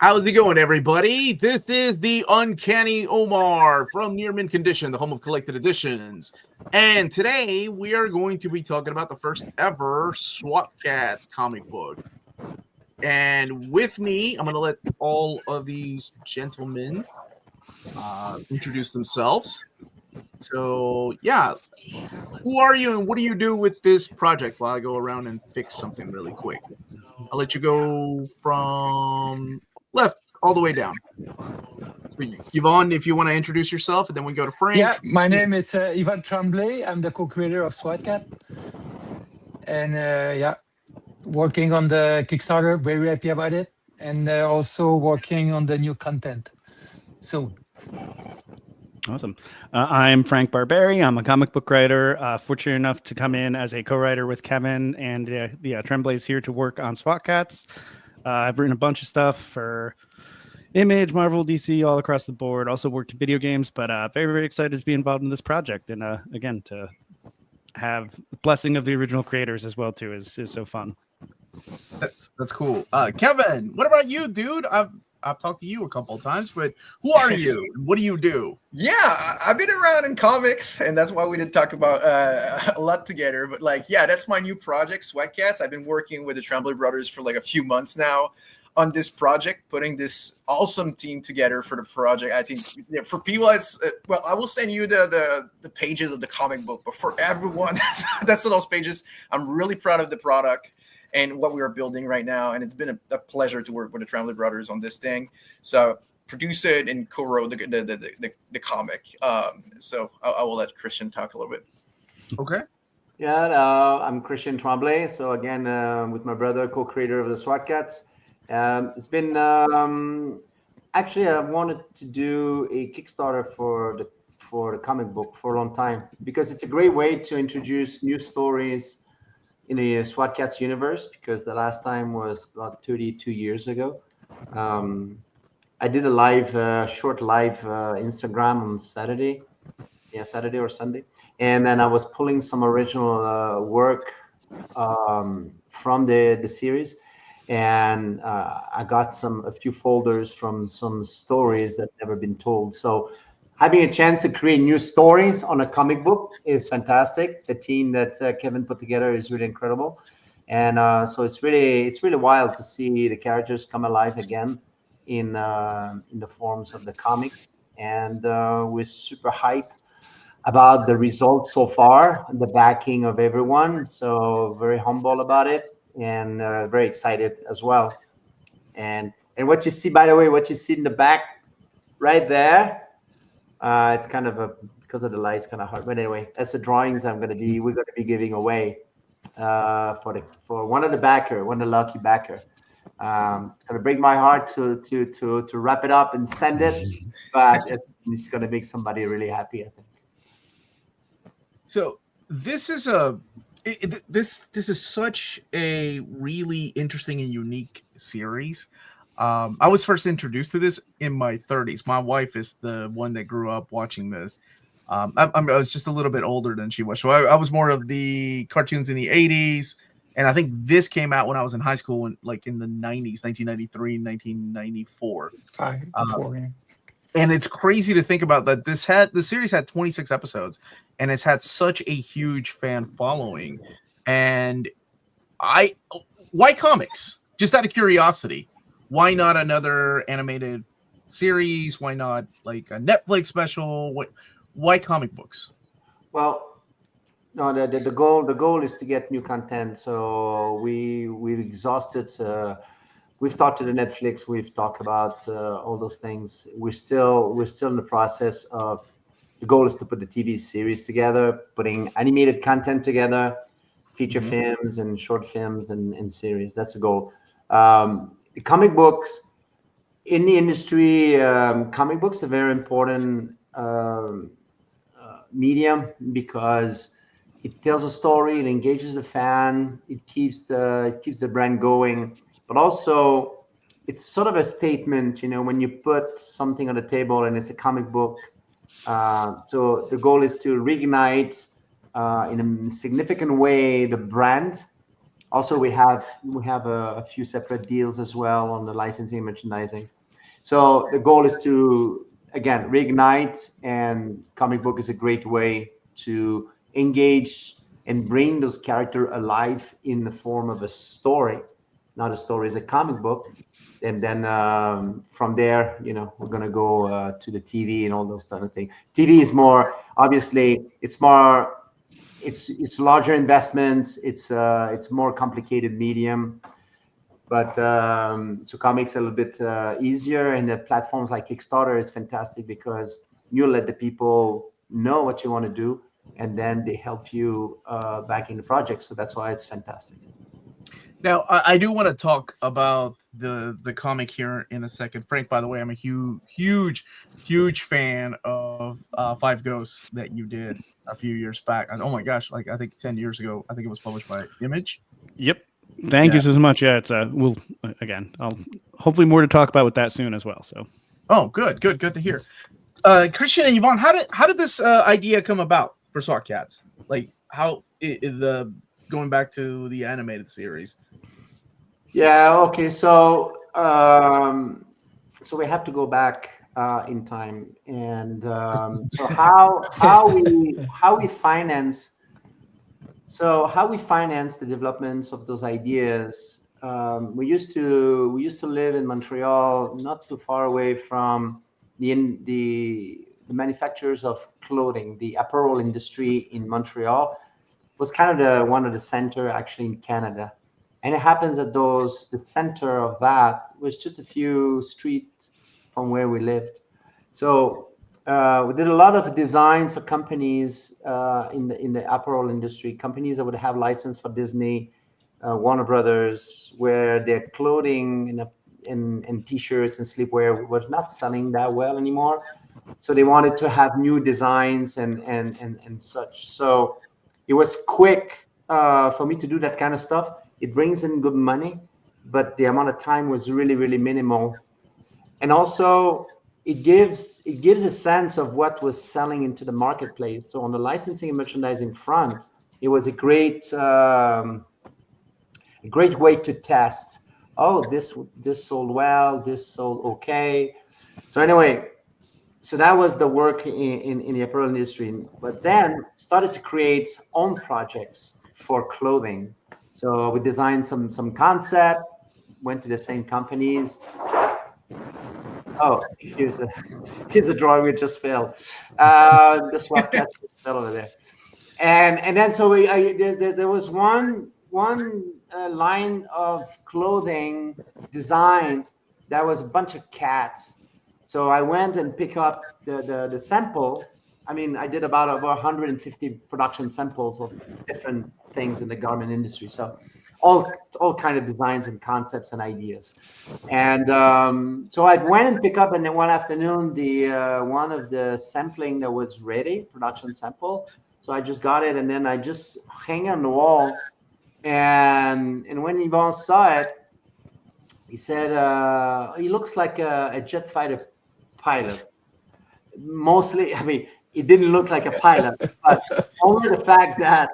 How's it going, everybody? This is the Uncanny Omar from Near Mint Condition, the home of collected editions. And today we are going to be talking about the first ever Swat Kats comic book. And with me, I'm going to let all of these gentlemen introduce themselves. So, yeah, who are you and what do you do with this project while I go around and fix something really quick? I'll let you go from left all the way down. So, Yvonne, if you want to introduce yourself, and then we go to Frank. Yeah, my name is Christian Tremblay. I'm the co-creator of Swat Kat. And working on the Kickstarter, very happy about it. And also working on the new content. So. Awesome. I'm Frank Barbiere. I'm a comic book writer. Fortunate enough to come in as a co-writer with Kevin and the Tremblays here to work on Swat Kats. I've written a bunch of stuff for Image, Marvel, DC, all across the board. Also worked in video games, but very, very excited to be involved in this project. And again, to have the blessing of the original creators as well too is so fun. That's cool. Kevin, what about you, dude? I've talked to you a couple of times, but who are you? What do you do? Yeah, I've been around in comics, and that's why we didn't talk about a lot together. But that's my new project, Swat Kats. I've been working with the Tremblay brothers for like a few months now on this project, putting this awesome team together for the project. I think for people, it's I will send you the pages of the comic book, but for everyone, that's those pages. I'm really proud of the product and what we are building right now. And it's been a pleasure to work with the Tremblay brothers on this thing. So produce it and co-wrote the comic. So I will let Christian talk a little bit. Okay. Yeah, I'm Christian Tremblay. So again, with my brother, co-creator of the Swat Kats. It's been, actually, I wanted to do a Kickstarter for the comic book for a long time, because it's a great way to introduce new stories in the Swat Kats universe, because the last time was about 32 years ago. I did a short live Instagram on Saturday or Sunday, and then I was pulling some original work from the series, and I got a few folders from some stories that never been told. So having a chance to create new stories on a comic book is fantastic. The team that Kevin put together is really incredible. And so it's really wild to see the characters come alive again in the forms of the comics. And we're super hyped about the results so far, and the backing of everyone. So very humble about it, and very excited as well. And what you see, by the way, what you see in the back right there, it's kind of because of the light, it's kind of hard. But anyway, that's the drawings we're going to be giving away for one of the lucky backer. It's going to break my heart to wrap it up and send it, but it's going to make somebody really happy, I think. So this is this is such a really interesting and unique series. I was first introduced to this in my 30s. My wife is the one that grew up watching this. I was just a little bit older than she was, so I was more of the cartoons in the 80s, and I think this came out when I was in high school, in the 90s, 1993, 1994. And it's crazy to think about that the series had 26 episodes, and it's had such a huge fan following. And why comics? Just out of curiosity. Why not another animated series? Why not like a Netflix special? Why comic books? Well, no, the goal is to get new content. So we've exhausted. We've talked to the Netflix. We've talked about all those things. We're still in the process of. The goal is to put the TV series together, putting animated content together, feature films and short films and series. That's the goal. The comic books in the industry, comic books are very important medium, because it tells a story, it engages the fan, it keeps the brand going, but also it's sort of a statement, when you put something on the table and it's a comic book. So the goal is to reignite in a significant way the brand Also, we have a few separate deals as well on the licensing and merchandising. So the goal is to, again, reignite, and comic book is a great way to engage and bring those characters alive in the form of a story. Not a story, is a comic book. And then from there, we're going to go to the TV and all those kind of things. TV is more, obviously, it's larger investments. It's more complicated medium. But so comics a little bit easier, and the platforms like Kickstarter is fantastic because you let the people know what you want to do, and then they help you back in the project. So that's why it's fantastic. Now, I do want to talk about the comic here in a second. Frank, by the way, I'm a huge fan of Five Ghosts that you did a few years back. And oh my gosh, like I think 10 years ago, I think it was published by Image. Yep. Thank you so much. Yeah, it's I'll hopefully more to talk about with that soon as well. So. Oh, good to hear. Christian and Yvonne, how did this idea come about for SWAT Kats? Like how going back to the animated series? Yeah. Okay. So so we have to go back in time, and so how we finance. So how we finance the developments of those ideas? We used to live in Montreal, not too far away from the manufacturers of clothing. The apparel industry in Montreal was kind of one of the center actually in Canada, and it happens that the center of that was just a few streets from where we lived. So we did a lot of designs for companies in the apparel industry, companies that would have license for Disney, Warner Brothers, where their clothing and T-shirts and sleepwear was not selling that well anymore. So they wanted to have new designs and such. So it was quick for me to do that kind of stuff. It brings in good money, but the amount of time was really, really minimal. And also, it gives a sense of what was selling into the marketplace. So on the licensing and merchandising front, it was a great way to test. Oh, this sold well, this sold okay. So anyway, so that was the work in the apparel industry. But then started to create own projects for clothing. So we designed some concept, went to the same companies. Oh, here's a drawing we just failed. The Swat Kats fell over there, and then so there was one line of clothing designs that was a bunch of cats. So I went and picked up the sample. I mean, I did about 150 production samples of different things in the garment industry. So all kind of designs and concepts and ideas. And so I went and picked up, and then one afternoon, the one of the sampling that was ready, production sample. So I just got it, and then I just hang it on the wall. And when Yvonne saw it, he said, he looks like a jet fighter pilot. Mostly, I mean, it didn't look like a pilot, but only the fact that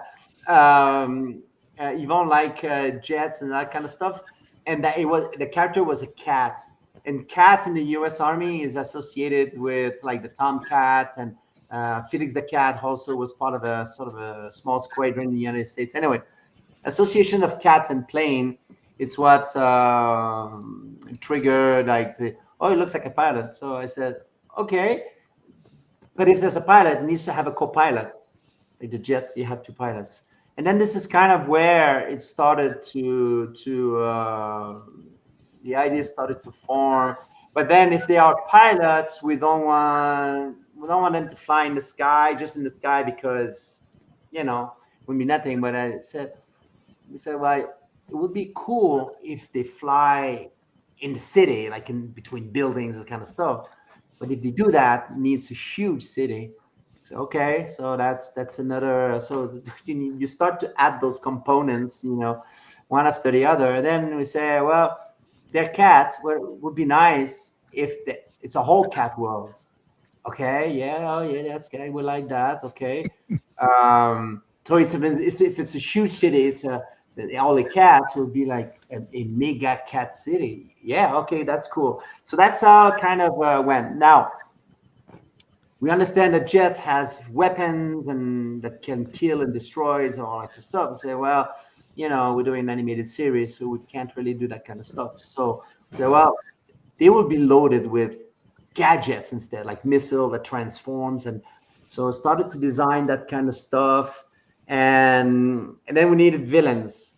Yvonne liked jets and that kind of stuff, and that the character was a cat. And cats in the U.S. Army is associated with like the Tomcat, and Felix the cat also was part of a sort of a small squadron in the United States. Anyway, association of cats and plane, it's what triggered like it looks like a pilot. So I said, okay, but if there's a pilot, it needs to have a co-pilot. Like the jets, you have two pilots. And then this is kind of where it started to the idea started to form. But then if they are pilots, we don't want them to fly in the sky, just in the sky, because it would be nothing. But we said, well, it would be cool if they fly in the city, like in between buildings, this kind of stuff. But if they do that, it needs a huge city. So okay, so that's another. So you start to add those components, one after the other. And then we say, well, they're cats. Would be nice if it's a whole cat world. Okay, that's good. We like that. Okay. So if it's a huge city, it's a all the cats would be like a mega cat city. Yeah, okay, that's cool. So that's how it kind of went. Now, we understand that Jets has weapons and that can kill and destroy and all that kind of stuff. And say, well, we're doing an animated series, so we can't really do that kind of stuff. So, well, they will be loaded with gadgets instead, like missile that transforms. And so I started to design that kind of stuff. And then we needed villains.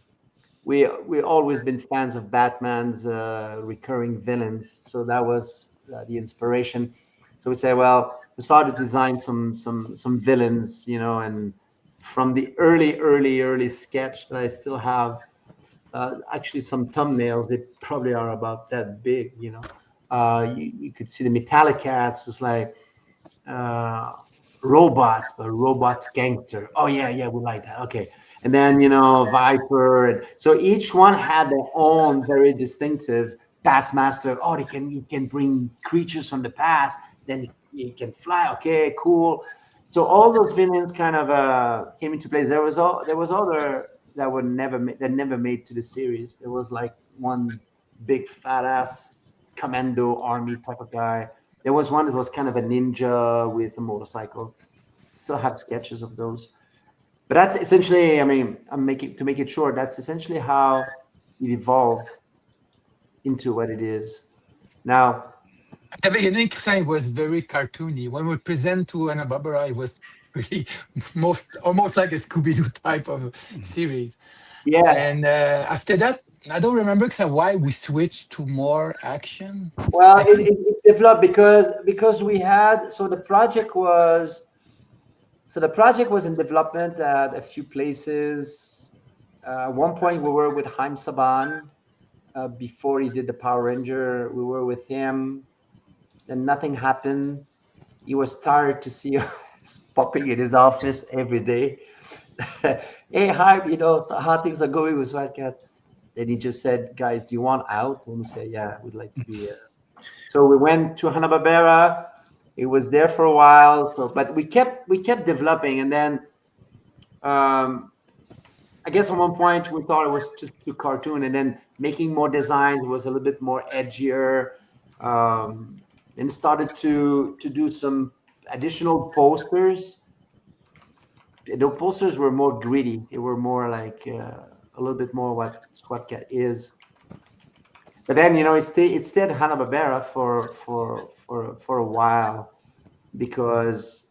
We always been fans of Batman's recurring villains. So that was the inspiration. So we say, well, we started to design some villains, and from the early sketch that I still have, actually some thumbnails. They probably are about that big, you could see the Metallic Cats was like robots, but robots gangster. Oh yeah, we like that. Okay, and then Viper, and so each one had their own very distinctive Taskmaster. Oh, you can bring creatures from the past. Then you can fly. Okay, cool. So all those villains kind of came into place. There was other that never made to the series. There was like one big fat ass commando army type of guy. There was one that was kind of a ninja with a motorcycle. Still have sketches of those. But that's essentially, to make it short, that's essentially how it evolved into what it is now. At the beginning, Christian was very cartoony. When we present to Hanna-Barbera, it was really almost like a Scooby-Doo type of series. Yeah. And after that, I don't remember why we switched to more action. Well, it developed because we had the project was in development at a few places. At one point, we were with Haim Saban. Before he did the Power Ranger, we were with him. Then nothing happened. He was tired to see us popping in his office every day. Hey, Haim, so how things are going with Swat Kats. Then he just said, guys, do you want out? And we said, yeah, we'd like to be here. So we went to Hanna-Barbera. It was there for a while. But we kept developing. And then I guess at one point we thought it was just too cartoon. And then making more designs was a little bit more edgier. And started to do some additional posters. The posters were more gritty. They were more like a little bit more what Swat Kat is. But then it stayed Hanna-Barbera for a while because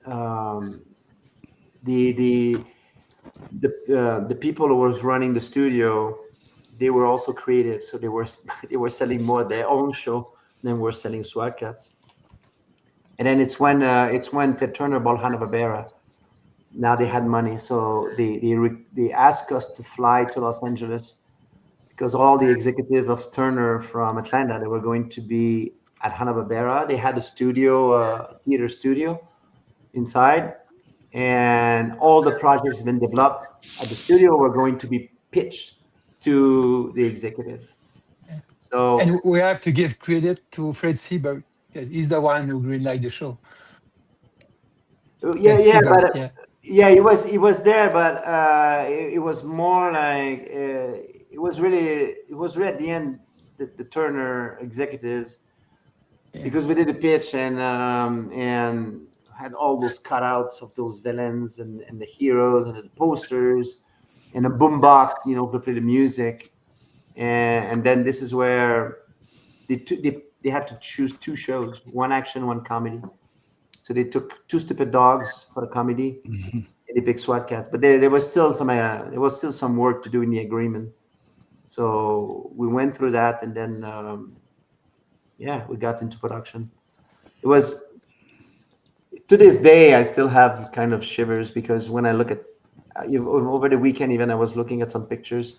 the people who was running the studio, they were also creative, so they were selling more their own show than we're selling Swat Kats. And then it's when the Turner bought Hanna-Barbera. Now they had money, so they asked us to fly to Los Angeles because all the executives of Turner from Atlanta, they were going to be at Hanna-Barbera. They had a theater studio inside, and all the projects been developed at the studio were going to be pitched to the executive. So, and we have to give credit to Fred Seberg, because he's the one who greenlighted the show. Yeah, he was there, but it was more like it was really at the end the Turner executives, because we did the pitch and had all those cutouts of those villains and the heroes and the posters and a boombox, to play the music, and then this is where they had to choose two shows, one action, one comedy. So they took Two Stupid Dogs for the comedy, and they picked Swat Kats. But there was still some work to do in the agreement. So we went through that, and then we got into production. It was, to this day, I still have kind of shivers because when I look at over the weekend, even I was looking at some pictures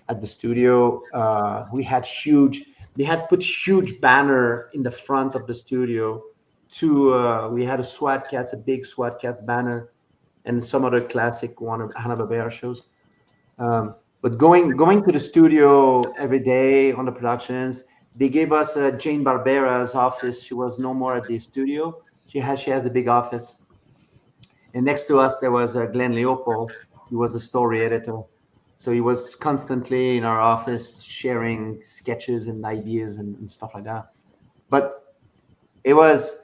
at the studio. They had put huge banner in the front of the studio. We had a big Swat Kats banner, and some other classic one of Hanna-Barbera shows. But going to the studio every day on the productions, they gave us Jane Barbera's office. She was no more at the studio. She has the big office, and next to us there was Glenn Leopold. He was the story editor. So he was constantly in our office sharing sketches and ideas and stuff like that. But it was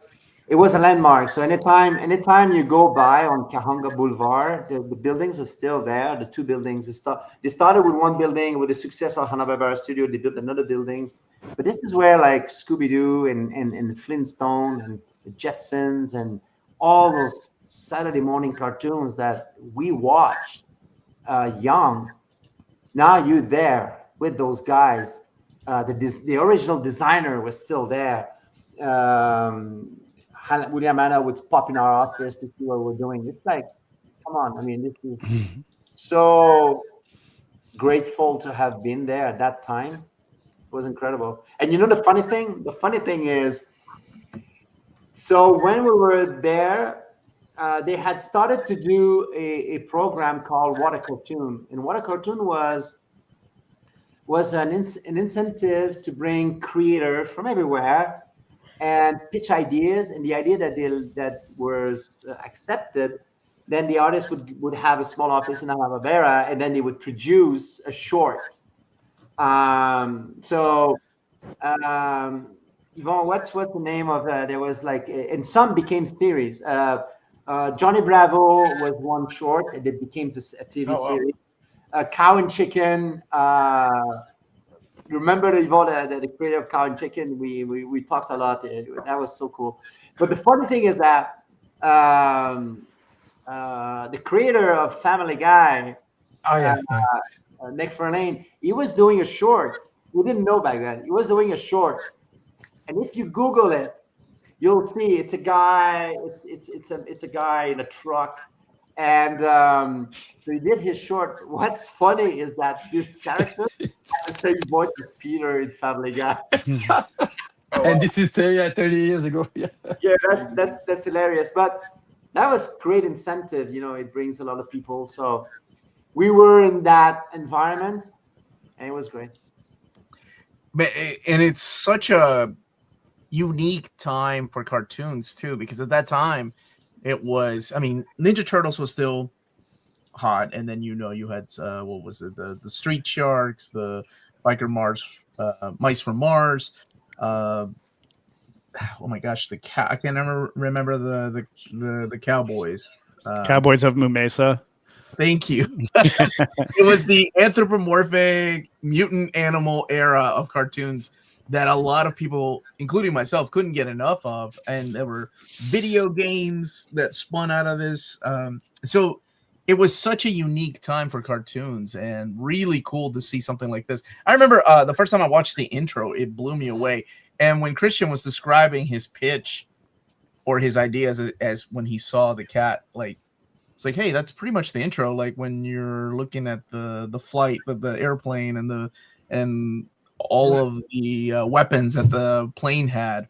a landmark. So anytime you go by on Kahanga Boulevard, the buildings are still there. The two buildings. They started with one building. With the success of Hanna-Barbera Studio, they built another building. But this is where like Scooby-Doo and Flintstone and the Jetsons and all those Saturday morning cartoons that we watched young. Now you're there with those guys. The original designer was still there. William Hanna would pop in our office to see what we're doing. It's like, come on. I mean, this is so grateful to have been there at that time. It was incredible. And you know the funny thing? The funny thing is, so when we were there, they had started to do a program called What a Cartoon. And What a Cartoon was an incentive to bring creators from everywhere and pitch ideas. And the idea that was accepted, then the artist would have a small office in Hanna-Barbera, and then they would produce a short. Yvonne, what's the name of there was like, and some became series. Johnny Bravo was one short, and it became a TV series. Cow and Chicken. Remember Yvonne, the creator of Cow and Chicken? We talked a lot. That was so cool. But the funny thing is that the creator of Family Guy, Nick Ferlane, he was doing a short. We didn't know back then. He was doing a short, and if you Google it, you'll see it's a guy. It's a guy in a truck, and so he did his short. What's funny is that this character has the same voice as Peter in Family Guy. And this is 30 years ago. Yeah, that's hilarious. But that was great incentive. You know, it brings a lot of people. So we were in that environment, and it was great. And it's such a unique time for cartoons too, because at that time it was, I mean, Ninja Turtles was still hot, and then you had what was it, the Street Sharks, the Biker Mice from Mars, oh my gosh, I can't remember the Cowboys, Cowboys of Mumesa. Thank you. It was the anthropomorphic mutant animal era of cartoons that a lot of people, including myself, couldn't get enough of. And there were video games that spun out of this. So it was such a unique time for cartoons, and really cool to see something like this. I remember the first time I watched the intro, it blew me away. And when Christian was describing his pitch or his idea as when he saw the cat, like, it's like, hey, that's pretty much the intro. Like when you're looking at the flight of the airplane and all of the weapons that the plane had,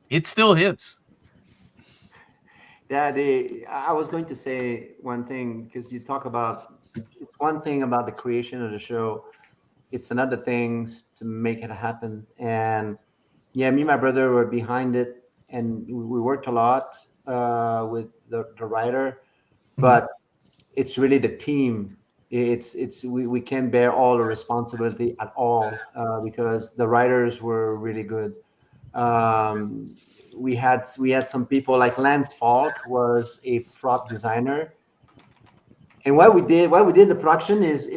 it still hits. Yeah, I was going to say one thing, because you talk about, it's one thing about the creation of the show, it's another thing to make it happen. And yeah, me and my brother were behind it, and we worked a lot with the writer, but it's really the team. We can't bear all the responsibility at all because the writers were really good. We had some people like Lance Falk was a prop designer, and what we did in the production is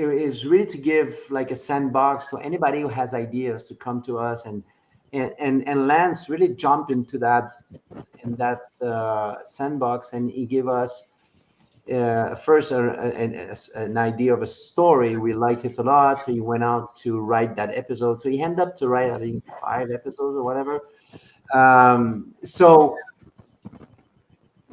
really to give like a sandbox to anybody who has ideas to come to us, and Lance really jumped into that sandbox, and he gave us first an idea of a story. We liked it a lot, so he went out to write that episode. So he ended up to write, I think, 5 episodes or whatever. So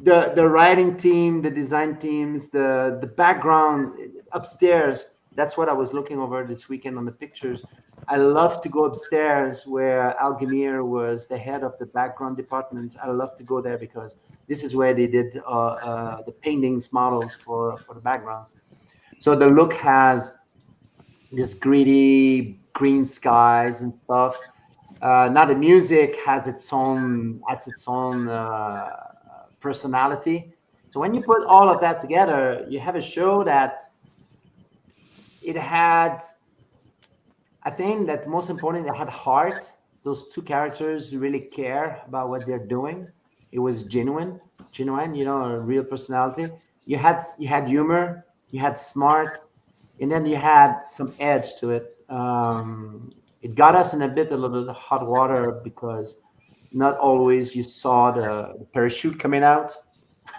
the writing team, the design teams, the background upstairs, that's what I was looking over this weekend on the pictures. I love to go upstairs where Al Gamir was the head of the background department. I love to go there because this is where they did the paintings, models for the backgrounds. So the look has this gritty green skies and stuff. Now the music has its own personality. So when you put all of that together, you have a show that it had, I think that most important, it had heart. Those two characters really care about what they're doing. It was genuine, a real personality. You had humor, you had smart, and then you had some edge to it. It got us in a little bit of hot water because not always you saw the parachute coming out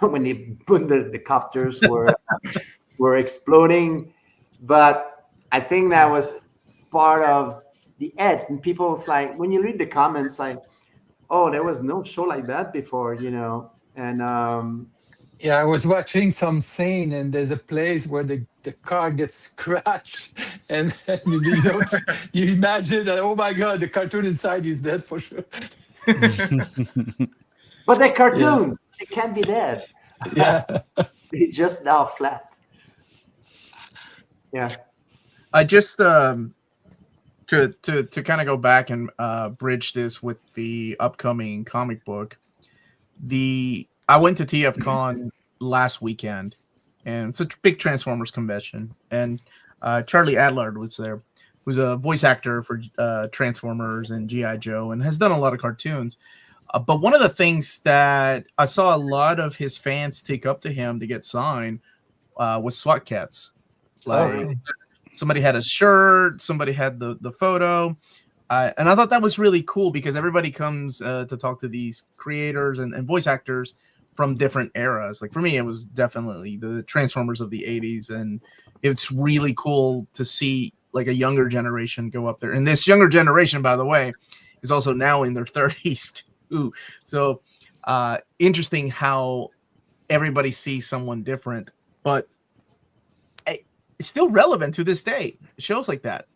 when the copters were exploding. But I think that was part of the edge. And people's like, when you read the comments, like, oh, there was no show like that before, And Yeah, I was watching some scene, and there's a place where the car gets scratched, and you imagine that, oh my God, the cartoon inside is dead for sure. but they're cartoons. They can't be dead. Yeah. They just now flat. Yeah. I just to kind of go back and bridge this with the upcoming comic book. I went to TFCon last weekend, and it's a big Transformers convention, and Charlie Adlard was there, who's a voice actor for Transformers and G.I. Joe, and has done a lot of cartoons. But one of the things that I saw a lot of his fans take up to him to get signed was SWAT Kats. Like, somebody had a shirt, somebody had the photo. And I thought that was really cool because everybody comes to talk to these creators and voice actors from different eras. Like, for me, it was definitely the Transformers of the 80s. And it's really cool to see like a younger generation go up there. And this younger generation, by the way, is also now in their 30s too. So interesting how everybody sees someone different, but it's still relevant to this day. Shows like that.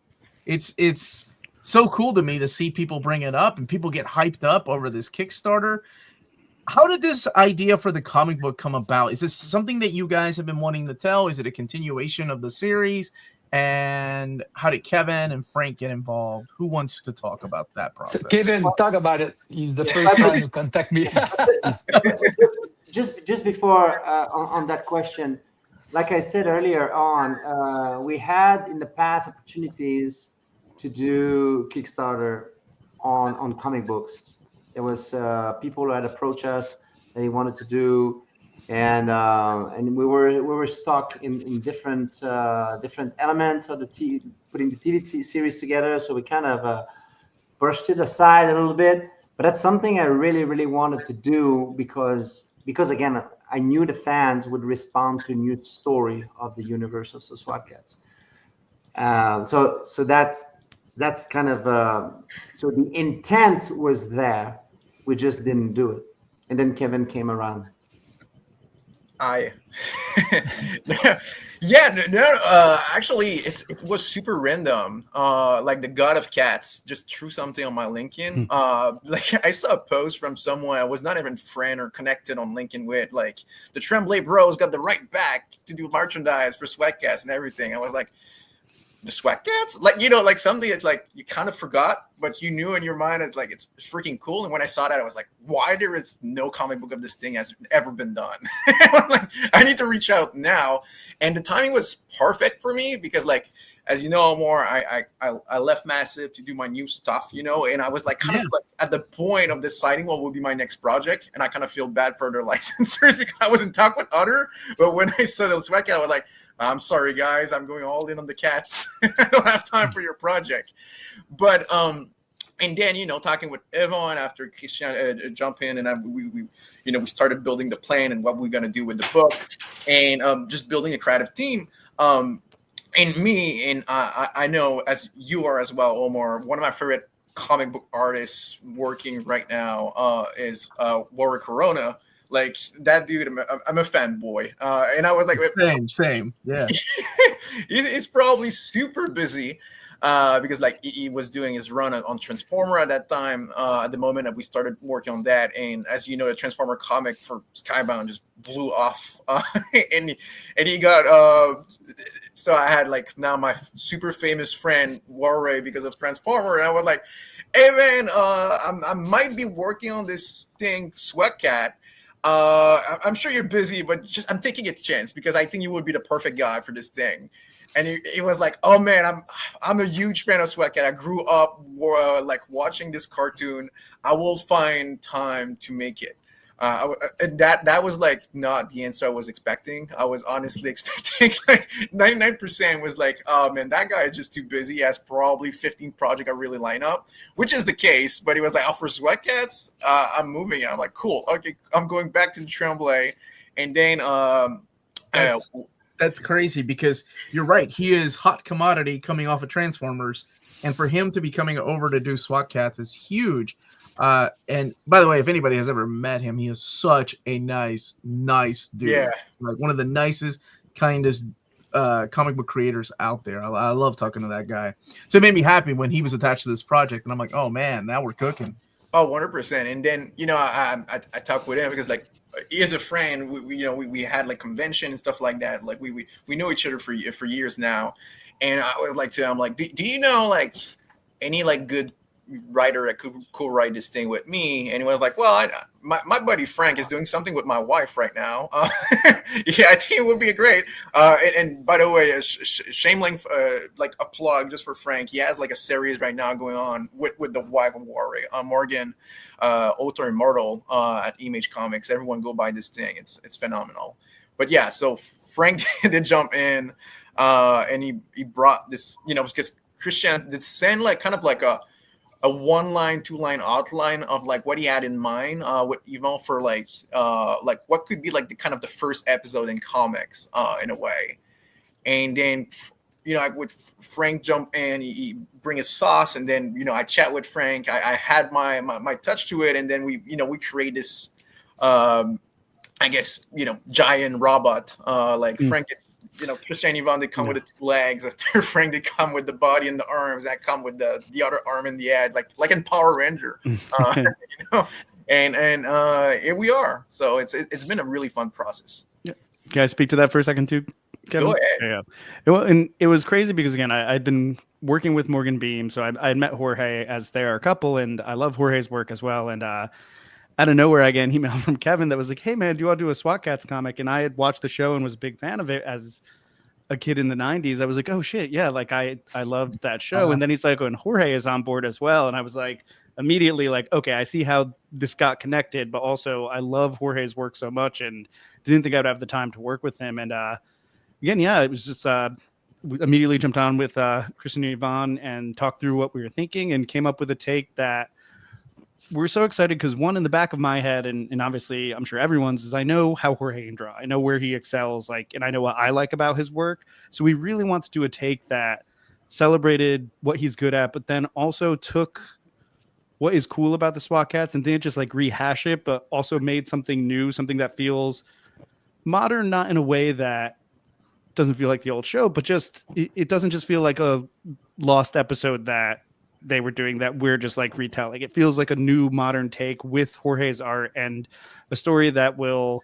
It's so cool to me to see people bring it up and people get hyped up over this Kickstarter. How did this idea for the comic book come about? Is this something that you guys have been wanting to tell? Is it a continuation of the series? And how did Kevin and Frank get involved? Who wants to talk about that process? So Kevin, talk about it. He's the first one to contact me. just before on that question, like I said earlier on, we had in the past opportunities to do Kickstarter on comic books. There was people who had approached us that they wanted to do, and we were stuck in different elements of putting the TV series together. So we kind of brushed it aside a little bit. But that's something I really, really wanted to do because again, I knew the fans would respond to a new story of the universe of the SWAT Kats. So that's kind of so the intent was there. We just didn't do it. And then Kevin came around. Actually, it was super random. Like the God of Cats just threw something on my LinkedIn. Like I saw a post from someone I was not even friend or connected on LinkedIn with. Like, the Tremblay bros got the right back to do merchandise for Swat Kats and everything. I was like, the Swat Kats, like, like something that's like you kind of forgot, but you knew in your mind it's like it's freaking cool. And when I saw that, I was like, why there is no comic book of this thing has ever been done? I'm like, I need to reach out now. And the timing was perfect for me because, like, as you know, more I left Massive to do my new stuff, and I was like kind of like at the point of deciding what would be my next project, and I kind of feel bad for their licensors because I was in talk with other. But when I saw those Swat Kat, I was like, I'm sorry guys, I'm going all in on the cats. I don't have time for your project. But and then talking with Yvonne after Christian jump in, and we started building the plan and what we're gonna do with the book, and just building a creative team. And me, and I know as you are as well, Omar, one of my favorite comic book artists working right now is Warwick Corona. Like, that dude, I'm a fanboy. And I was like, same, yeah. He's probably super busy because like he was doing his run on Transformer at that time. At the moment that we started working on that, and as you know, the Transformer comic for Skybound just blew off, and he got so I had like now my super famous friend Warray because of Transformer, and I was like, hey man, I might be working on this thing, Swat Kat. I'm sure you're busy, but I'm taking a chance because I think you would be the perfect guy for this thing. and he was like, "Oh man, I'm a huge fan of Swat Kat. I grew up like watching this cartoon. I will find time to make it." And that was like not the answer I was expecting. I was honestly expecting like 99% was like, "Oh man, that guy is just too busy. He has probably 15 projects I really line up," which is the case. But he was like, "Oh, for Swat Kats, I'm moving." And I'm like, "Cool, okay, I'm going back to the Tremblay," and then That's crazy because you're right. He is hot commodity coming off of Transformers, and for him to be coming over to do SWAT Kats is huge. And by the way, if anybody has ever met him, he is such a nice dude. Yeah. Like one of the nicest, kindest comic book creators out there. I love talking to that guy. So it made me happy when he was attached to this project, and I'm like, oh man, now we're cooking. Oh, 100%. And then, I talked with him because like he is a friend. We had like convention and stuff like that. Like we know each other for years now. And I was like to him, like, do you know like any like good writer that could co-write this thing with me? And he was like, well, my buddy Frank is doing something with my wife right now. Yeah, I think it would be great. And by the way, shameless like a plug just for Frank. He has like a series right now going on with the wife of Warrior, Morgan, Ultra Immortal at Image Comics. Everyone go buy this thing. It's phenomenal. But yeah, so Frank did jump in, and he brought this, because Christian did send like kind of like a 1-line, 2-line outline of like what he had in mind with Yvon for like what could be like the kind of the first episode in comics in a way. And then would Frank jump in, he bring his sauce, and then I chat with Frank. I had my touch to it, and then we create this I guess giant robot Frank. Christian Yvon, they come with the 2 legs. Frank, they come with the body and the arms. That come with the other arm and the head, like in Power Ranger. And here we are. So it's been a really fun process. Yeah. Can I speak to that for a second too, Kevin? Go ahead. Yeah. And it was crazy because again, I'd been working with Morgan Beam, so I had met Jorge as their couple, and I love Jorge's work as well. And out of nowhere, I get an email from Kevin that was like, "Hey man, do you want to do a SWAT Kats comic?" And I had watched the show and was a big fan of it as a kid in the 90s. I was like, "Oh shit, yeah!" Like I loved that show. And then he's like, "Oh, and Jorge is on board as well." And I was like, immediately like, okay, I see how this got connected. But also, I love Jorge's work so much, and didn't think I'd have the time to work with him. And again, yeah, it was just we immediately jumped on with Christian and Yvon and talked through what we were thinking and came up with a take that. We're so excited because one in the back of my head, and obviously I'm sure everyone's, is I know how Jorge can draw. I know where he excels, and I know what I like about his work. So we really want to do a take that celebrated what he's good at, but then also took what is cool about the SWAT Kats and didn't just rehash it, but also made something new, something that feels modern, not in a way that doesn't feel like the old show, but just it doesn't just feel like a lost episode that they were doing that we're just retelling. It feels like a new modern take with Jorge's art and a story that will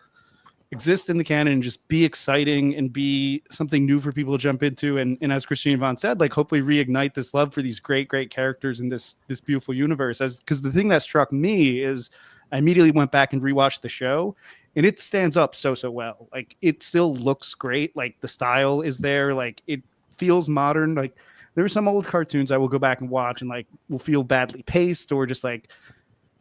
exist in the canon and just be exciting and be something new for people to jump into. And as Christian Yvon said, hopefully reignite this love for these great characters in this beautiful universe. Because the thing that struck me is I immediately went back and rewatched the show, and it stands up so well. It still looks great. The style is there. It feels modern. There are some old cartoons I will go back and watch and will feel badly paced, or just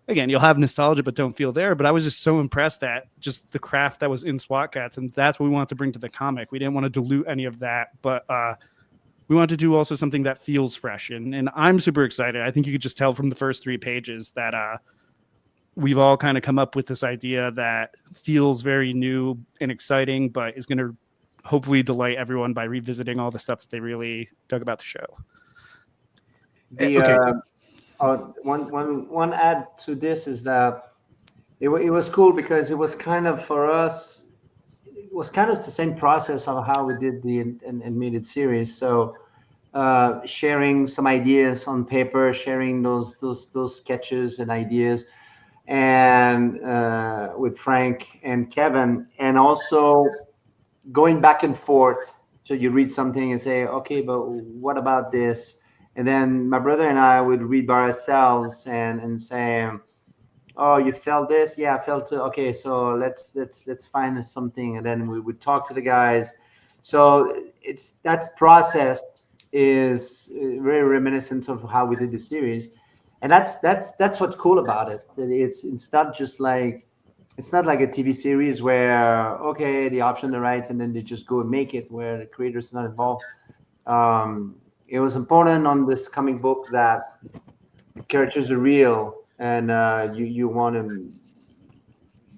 again, you'll have nostalgia but don't feel there. But I was just so impressed at just the craft that was in SWAT Kats, and that's what we wanted to bring to the comic. We didn't want to dilute any of that, but we wanted to do also something that feels fresh. And I'm super excited. I think you could just tell from the first 3 pages that we've all kind of come up with this idea that feels very new and exciting, but is going to hopefully delight everyone by revisiting all the stuff that they really dug about the show. One add to this is that it was cool because it was kind of for us, it was kind of the same process of how we did the animated series. So sharing some ideas on paper, sharing those sketches and ideas, and with Frank and Kevin, and also going back and forth. So you read something and say, okay, but what about this? And then my brother and I would read by ourselves and say, oh, you felt this? Yeah, I felt it. Okay, so let's find something. And then we would talk to the guys, So that process is very reminiscent of how we did the series, and that's what's cool about it. That it's not just like, it's not like a TV series where, okay, they option the rights and then they just go and make it, where the creator's not involved. It was important on this comic book that the characters are real, and you want to,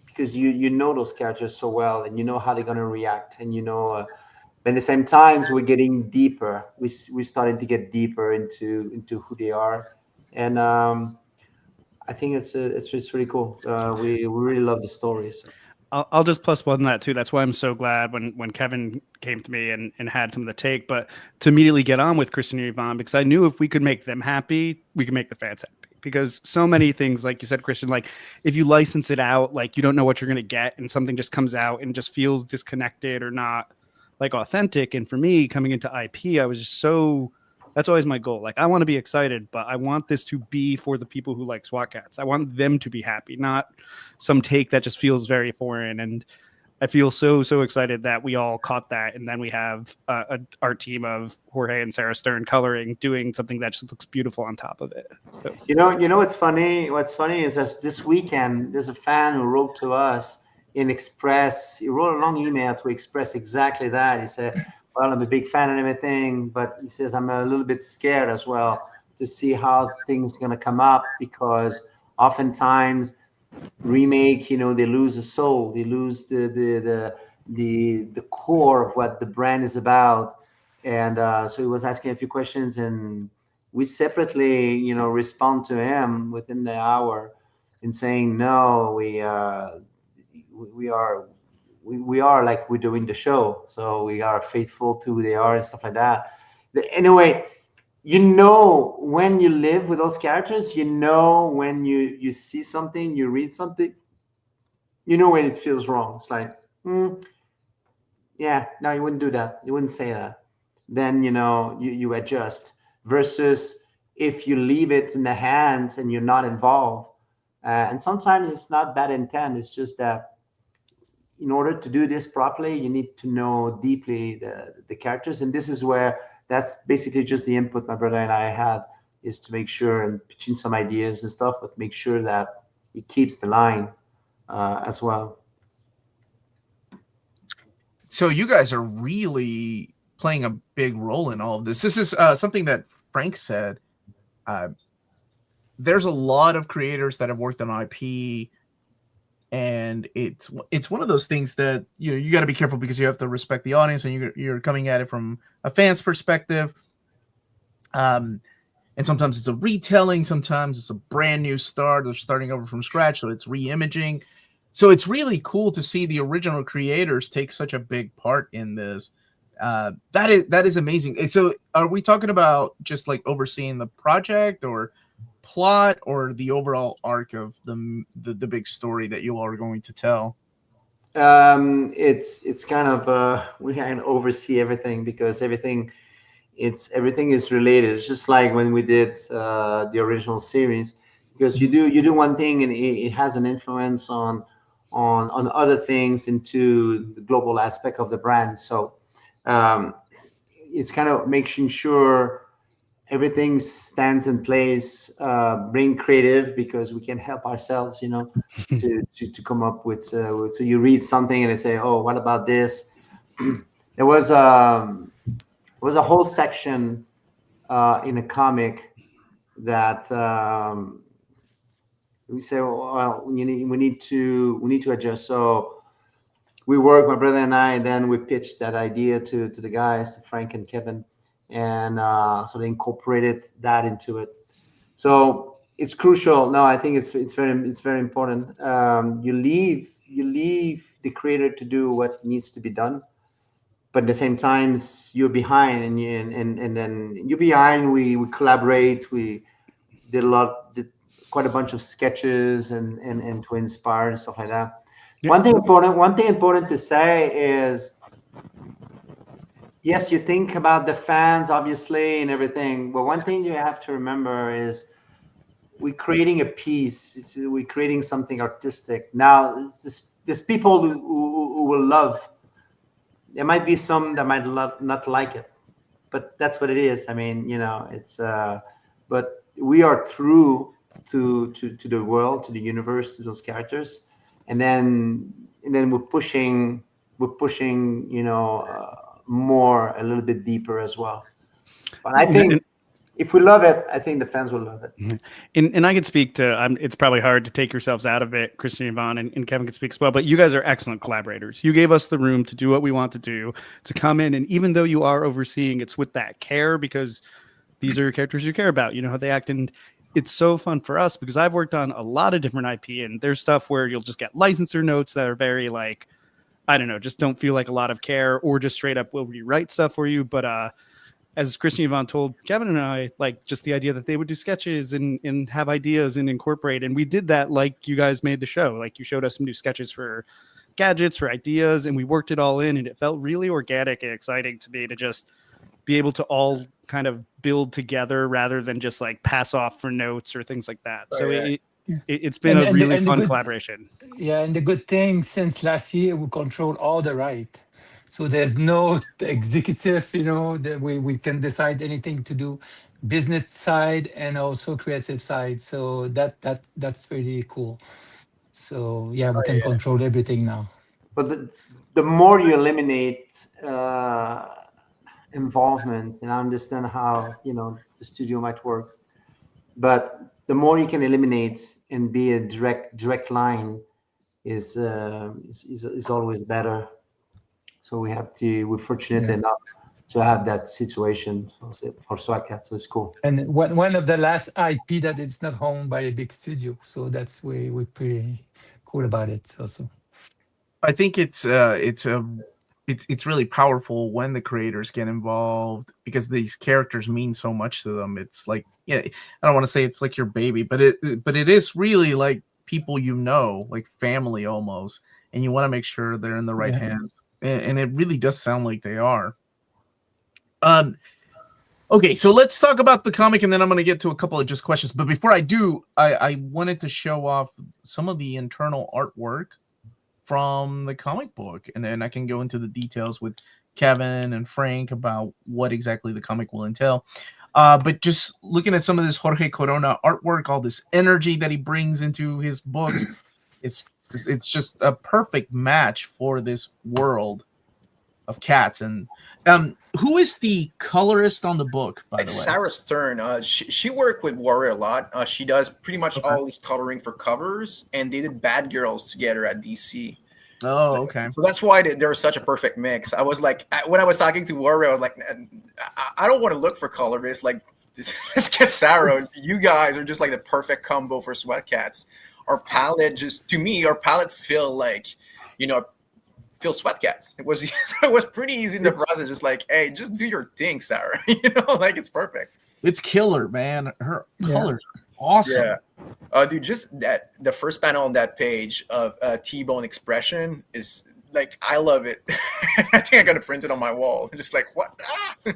because you know those characters so well, and you know how they're going to react, and but at the same times we're getting deeper. We started to get deeper into who they are, and I think it's really cool. We really love the story. So. I'll just plus one that too. That's why I'm so glad when Kevin came to me and had some of the take, but to immediately get on with Christian and Yvonne, because I knew if we could make them happy, we could make the fans happy. Because so many things, like you said, Christian, like if you license it out, like you don't know what you're going to get, and something just comes out and just feels disconnected or not like authentic. And for me, coming into IP, I was just that's always my goal. Like I want to be excited, but I want this to be for the people who like SWAT Kats. I want them to be happy, not some take that just feels very foreign. And I feel so excited that we all caught that. And then we have our team of Jorge and Sarah Stern coloring, doing something that just looks beautiful on top of it. So. You know what's funny? What's funny is that this weekend, there's a fan who wrote to us in Express. He wrote a long email to Express exactly that. He said, well, I'm a big fan and everything, but he says, I'm a little bit scared as well to see how things are going to come up, because oftentimes remake, they lose the soul, they lose the core of what the brand is about. And so he was asking a few questions, and we separately, respond to him within the hour in saying, no, we are like we're doing the show, so we are faithful to who they are and stuff like that. Anyway, when you live with those characters, when you see something, you read something, when it feels wrong. It's like, yeah, no, you wouldn't do that, you wouldn't say that. Then you adjust, versus if you leave it in the hands and you're not involved. And sometimes it's not bad intent, it's just that in order to do this properly, you need to know deeply the characters. And this is where that's basically just the input my brother and I had, is to make sure and pitch in some ideas and stuff, but make sure that it keeps the line as well. So you guys are really playing a big role in all of this. This is something that Frank said. There's a lot of creators that have worked on IP, and it's one of those things that you got to be careful, because you have to respect the audience, and you're coming at it from a fan's perspective. And sometimes it's a retelling, sometimes it's a brand new start, or starting over from scratch, so it's re-imaging. So it's really cool to see the original creators take such a big part in this. That is amazing. So are we talking about just like overseeing the project, or plot, or the overall arc of the big story that you all are going to tell? It's kind of we can oversee everything, because everything is related. It's just like when we did the original series, because you do one thing and it has an influence on other things into the global aspect of the brand. So it's kind of making sure everything stands in place, bring creative, because we can help ourselves, to come up with, so you read something and they say, oh, what about this? There was a whole section in a comic that we say, well, we need to adjust. So we work, my brother and I, and then we pitched that idea to the guys, to Frank and Kevin, and so they incorporated that into it. So it's crucial. No, I think it's very important. You leave the creator to do what needs to be done, but at the same time you're behind, and then you're behind. We collaborate. We did quite a bunch of sketches and to inspire and stuff like that. Yeah. One thing important to say is, yes, you think about the fans, obviously, and everything, but one thing you have to remember is we're creating a piece. We're creating something artistic. Now, there's people who will love there might be some that might not like it, but that's what it is. I mean, it's but we are true to the world, to the universe, to those characters, and then we're pushing more, a little bit deeper as well. But I think if we love it, I think the fans will love it. And I can speak to, it's probably hard to take yourselves out of it, Christian, Yvonne, and Kevin can speak as well, but you guys are excellent collaborators. You gave us the room to do what we want to do, to come in, and even though you are overseeing, it's with that care, because these are your characters you care about, you know how they act, and it's so fun for us because I've worked on a lot of different IP, and there's stuff where you'll just get licensor notes that are very like, I don't know, just don't feel like a lot of care, or just straight up will rewrite stuff for you. But as Christian Yvonne told Kevin and I, like just the idea that they would do sketches and have ideas and incorporate. And we did that like you guys made the show. Like you showed us some new sketches for gadgets, for ideas, and we worked it all in. And it felt really organic and exciting to me to just be able to all kind of build together rather than just like pass off for notes or things like that. So it's been a really fun collaboration. Yeah, and the good thing, since last year, we control all the right. So there's no executive, that we can decide anything to do, business side and also creative side. So that's really cool. So yeah, we can control everything now. But the more you eliminate involvement, and I understand how the studio might work, but the more you can eliminate and be a direct line is always better. So we're fortunate enough to have that situation for Swat Kats. So it's cool. And one of the last IP that is not owned by a big studio. So that's we're pretty cool about it also. I think it's really powerful when the creators get involved because these characters mean so much to them. It's like, I don't want to say it's like your baby, but it is really like people, like family almost, and you want to make sure they're in the right hands. And it really does sound like they are. Okay, so let's talk about the comic, and then I'm going to get to a couple of just questions. But before I do, I wanted to show off some of the internal artwork from the comic book, and then I can go into the details with Kevin and Frank about what exactly the comic will entail. But just looking at some of this Jorge Corona artwork, all this energy that he brings into his books, it's just a perfect match for this world of cats. And who is the colorist on the book, by the way? Sarah Stern. She worked with Warrior a lot. She does pretty much all this coloring for covers, and they did Bad Girls together at DC. Oh, okay. So that's why they're such a perfect mix. I was like, when I was talking to Warrior, I was like, I don't want to look for colorists. Like, let's get Sarah. You guys are just like the perfect combo for Swat Kats. Our palette feel like, feel Swat Kats. It was pretty easy in the process. Just like, hey, just do your thing, Sarah. Like it's perfect. It's killer, man. Her colors are awesome. Yeah. Dude, just the first panel on that page of T-Bone expression is like, I love it. I think I got to print it on my wall. Just like, what?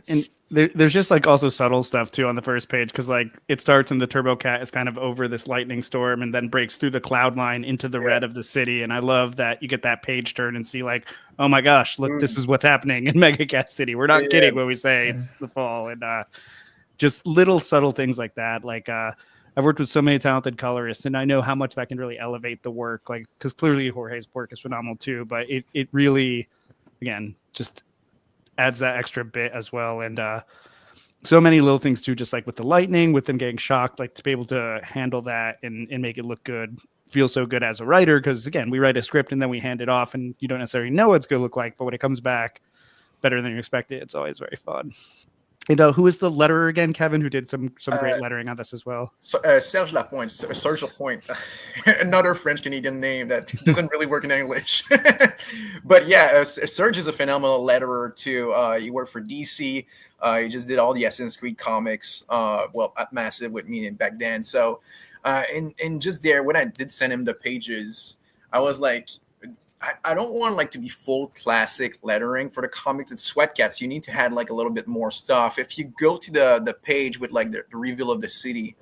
And there's just like also subtle stuff too on the first page, because like it starts and the Turbo Cat is kind of over this lightning storm and then breaks through the cloud line into the red of the city. And I love that you get that page turn and see like, oh my gosh, look, this is what's happening in Mega Cat City. We're not kidding when we say it's the fall. And just little subtle things like that. Like I've worked with so many talented colorists, and I know how much that can really elevate the work. Like, because clearly Jorge's work is phenomenal too, but it really, again, just adds that extra bit as well. And so many little things too, just like with the lightning, with them getting shocked, like to be able to handle that and make it look good, feel so good as a writer. Because again, we write a script and then we hand it off, and you don't necessarily know what it's going to look like, but when it comes back better than you expected, it's always very fun. And who is the letterer again, Kevin, who did some great lettering on this as well? So, Serge Lapointe. Serge Lapointe, another French-Canadian name that doesn't really work in English. But yeah, Serge is a phenomenal letterer too. He worked for DC. He just did all the Assassin's Creed comics, at Massive with me back then. So, and just there, when I did send him the pages, I was like, I don't want like to be full classic lettering for the comics. It's Swat Kats. You need to add like a little bit more stuff. If you go to the page with like the reveal of the city,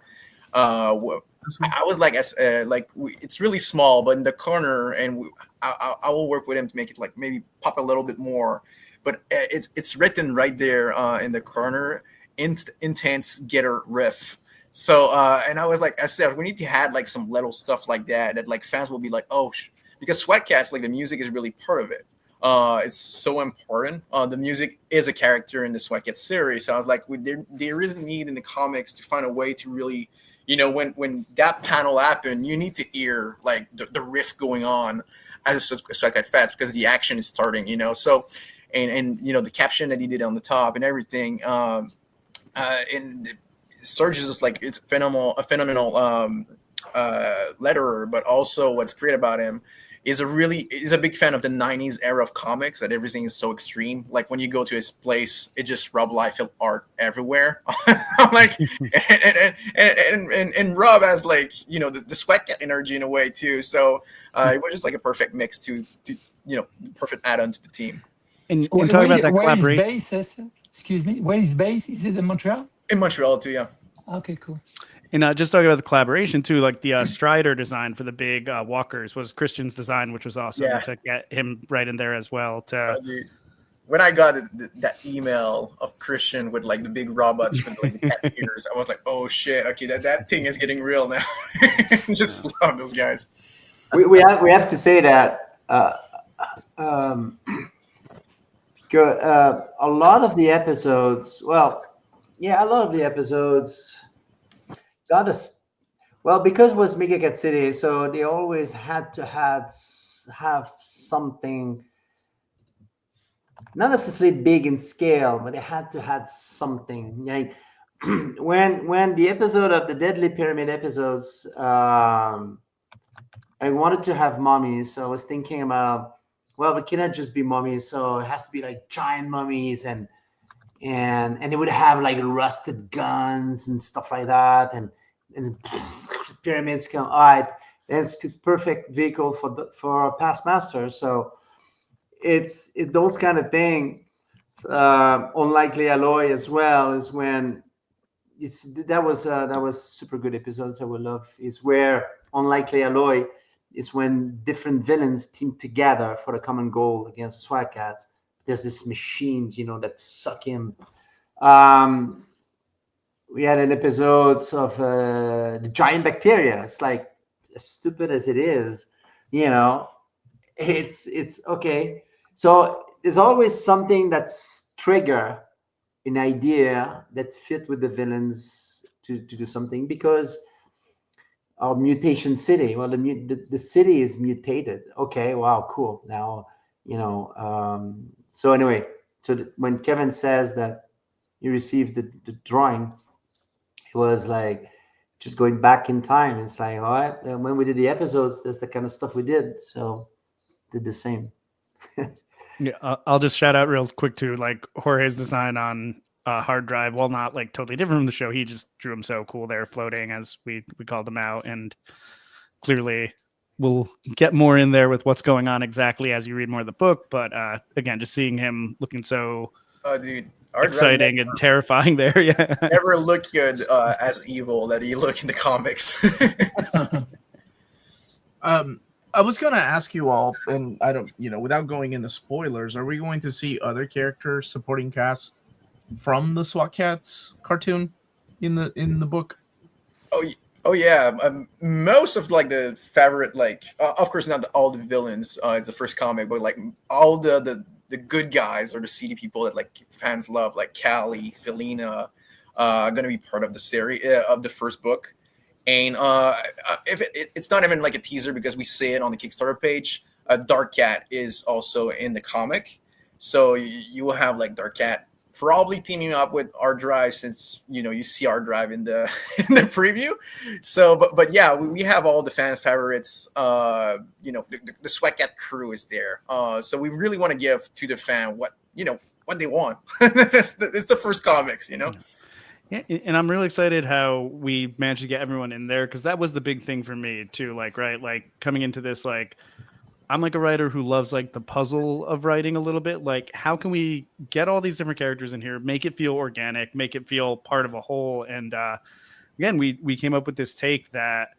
I was like, it's really small, but in the corner, and I will work with him to make it like maybe pop a little bit more. But it's written right there in the corner, intense getter riff. So and I was like, I said, we need to have like some little stuff like that like fans will be like, oh, because Swat Kats, like the music is really part of it. It's so important. The music is a character in the Swat Kats series. So I was like, there is a need in the comics to find a way to really, when that panel happened, you need to hear like the riff going on as a Swat Kat fans because the action is starting, So, and the caption that he did on the top and everything. And Serge is just like it's a phenomenal letterer, but also what's great about him is a big fan of the 90s era of comics, that everything is so extreme. Like when you go to his place, it just Rob Liefeld art everywhere. I'm like, and Rob has like, the Swat Kat energy in a way too. So it was just like a perfect mix to perfect add-on to the team. And talking about that collaboration. Excuse me, where is based? Is it in Montreal? In Montreal too, yeah. Okay, cool. And just talking about the collaboration too, like the Strider design for the big walkers was Christian's design, which was awesome to get him right in there as well. When I got that email of Christian with like the big robots with like the cat ears, I was like, oh shit, okay, that thing is getting real now. Just love those guys. We have to say that a lot of the episodes, got us. Well, because it was Mega Cat City, so they always had to have something, not necessarily big in scale, but they had to have something. Like when the episode of the Deadly Pyramid episodes, I wanted to have mummies, so I was thinking about, well, it cannot just be mummies, so it has to be like giant mummies, and they would have like rusted guns and stuff like that, and pyramids come. All right, it's perfect vehicle for a past master. So it's those kind of thing. Unlikely Alloy as well is when that was super good episodes I would love. Is where Unlikely Alloy is when different villains team together for a common goal against Swat Kats. There's this machines, that suck in. We had an episode of the giant bacteria. It's like, as stupid as it is, it's okay. So there's always something that's trigger an idea that fit with the villains to do something, because our mutation city, well, the city is mutated. Okay, wow, cool. Now, so anyway, when Kevin says that he received the drawing, it was like just going back in time. It's like, all right, and when we did the episodes, that's the kind of stuff we did. So did the same. Yeah, I'll just shout out real quick too, like Jorge's design on hard drive. Well, not like totally different from the show. He just drew them so cool there, floating, as we called them out, and clearly we'll get more in there with what's going on exactly as you read more of the book. But again, just seeing him looking so exciting and terrifying there, yeah. Never looked good as evil that he looked in the comics. I was going to ask you all, and I don't, without going into spoilers, are we going to see other characters, supporting cast from the Swat Kats cartoon in the book? Oh yeah, most of like the favorite, like of course not all the villains is the first comic, but like all the good guys or the seedy people that like fans love, like Callie, Felina, going to be part of the series of the first book. And if it's not even like a teaser because we see it on the Kickstarter page, Dark Cat is also in the comic, so you will have like Dark Cat probably teaming up with R Drive, since you see R Drive in the preview. So but yeah, we have all the fan favorites. The Swat Kat crew is there. So we really want to give to the fan what they want. It's the first comics, Yeah, and I'm really excited how we managed to get everyone in there, because that was the big thing for me too. Like, right, like coming into this, like I'm like a writer who loves like the puzzle of writing a little bit. Like, how can we get all these different characters in here, make it feel organic, make it feel part of a whole? And again, we came up with this take that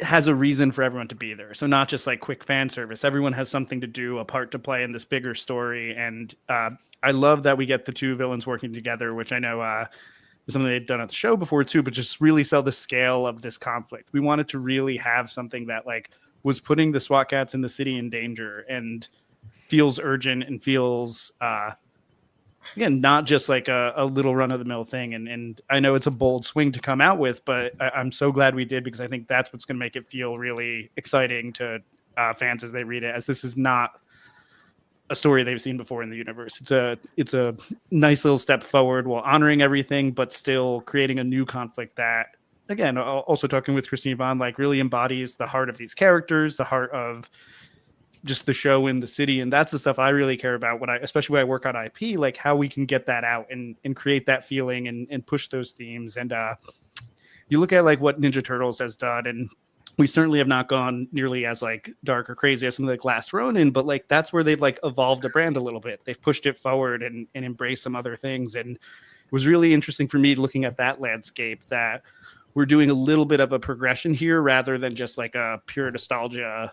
has a reason for everyone to be there. So not just like quick fan service. Everyone has something to do, a part to play in this bigger story. And I love that we get the two villains working together, which I know is something they've done at the show before too, but just really sell the scale of this conflict. We wanted to really have something that like was putting the SWAT Kats in the city in danger and feels urgent and feels again, not just like a little run of the mill thing. And I know it's a bold swing to come out with, but I'm so glad we did, because I think that's what's going to make it feel really exciting to fans as they read it, as this is not a story they've seen before in the universe. It's a nice little step forward while honoring everything, but still creating a new conflict that, again, also talking with Christine Yvonne, like really embodies the heart of these characters, the heart of just the show in the city. And that's the stuff I really care about especially when I work on IP, like how we can get that out and create that feeling and push those themes. And you look at like what Ninja Turtles has done, and we certainly have not gone nearly as like dark or crazy as something like Last Ronin, but like that's where they've like evolved the brand a little bit. They've pushed it forward and embraced some other things. And it was really interesting for me looking at that landscape, that we're doing a little bit of a progression here rather than just like a pure nostalgia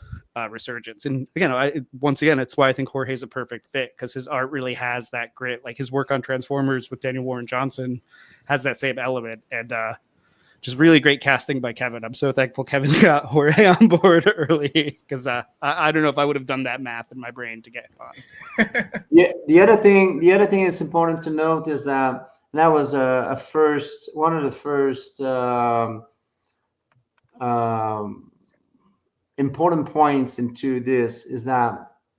resurgence. And again, once again, it's why I think Jorge's a perfect fit, because his art really has that grit. Like his work on Transformers with Daniel Warren Johnson has that same element. And just really great casting by Kevin. I'm so thankful Kevin got Jorge on board early, because I don't know if I would have done that math in my brain to get on. Yeah, the other thing that's important to note is that was one of the first important points into this, is that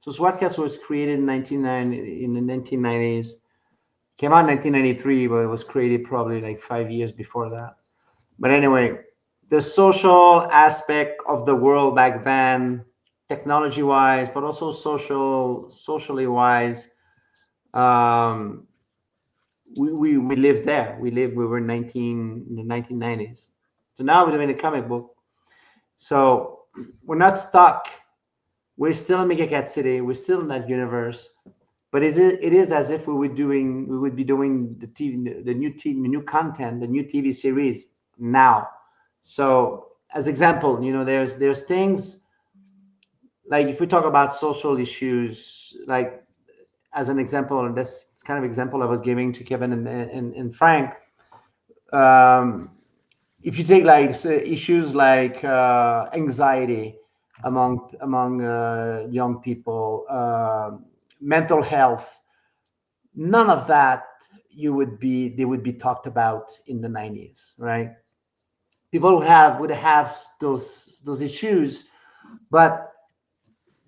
SWAT Kats was created in the 1990s, came out in 1993, but it was created probably like 5 years before that. But anyway, the social aspect of the world back then, technology-wise, but also socially wise, we lived there. We were in the 1990s. So now we're doing a comic book. So we're not stuck. We're still in Mega Cat City. We're still in that universe. But it is as if we would be doing the new content, the new TV series now. So as example, there's things like, if we talk about social issues, like as an example, and this kind of example I was giving to Kevin and Frank, if you take like issues like anxiety among young people, mental health, none of that they would be talked about in the 90s, right? People would have those issues, but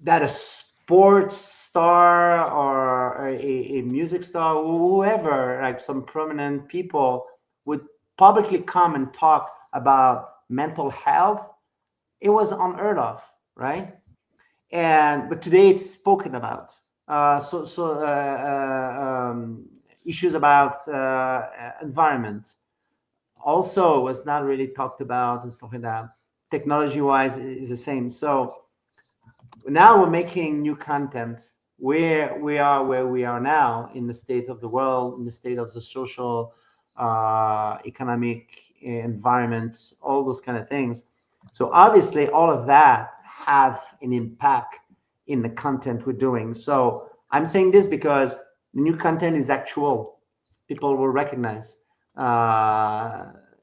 that a sports star or a music star, whoever, like some prominent people, would publicly come and talk about mental health, it was unheard of, right? But today it's spoken about. Issues about environment also was not really talked about, and stuff like that. Technology-wise is the same. So now we're making new content where we are now in the state of the world, in the state of the social, economic environment, all those kind of things. So obviously all of that have an impact in the content we're doing. So I'm saying this because the new content is actual. People will recognize.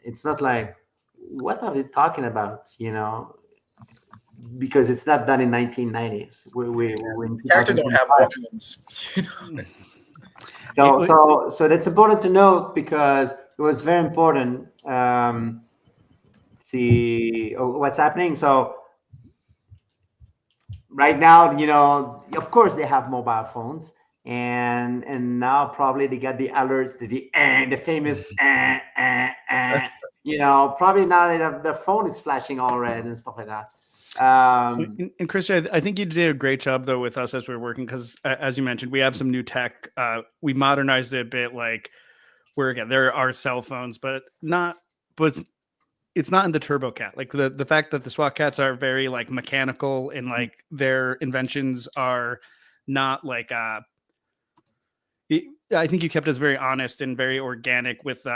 It's not like, what are they talking about? Because it's not done in 1990s. We're in Characters don't have weapons. So that's important to note, because it was very important. What's happening. So right now, of course they have mobile phones, and now probably they got the alerts to the famous probably now the phone is flashing all red and stuff like that. And Christian, I think you did a great job though with us as we were working, because as you mentioned, we have some new tech. We modernized it a bit, like where again there are cell phones, but it's not in the Turbo Cat. Like the fact that the SWAT Kats are very like mechanical, and like their inventions are not like I think you kept us very honest and very organic with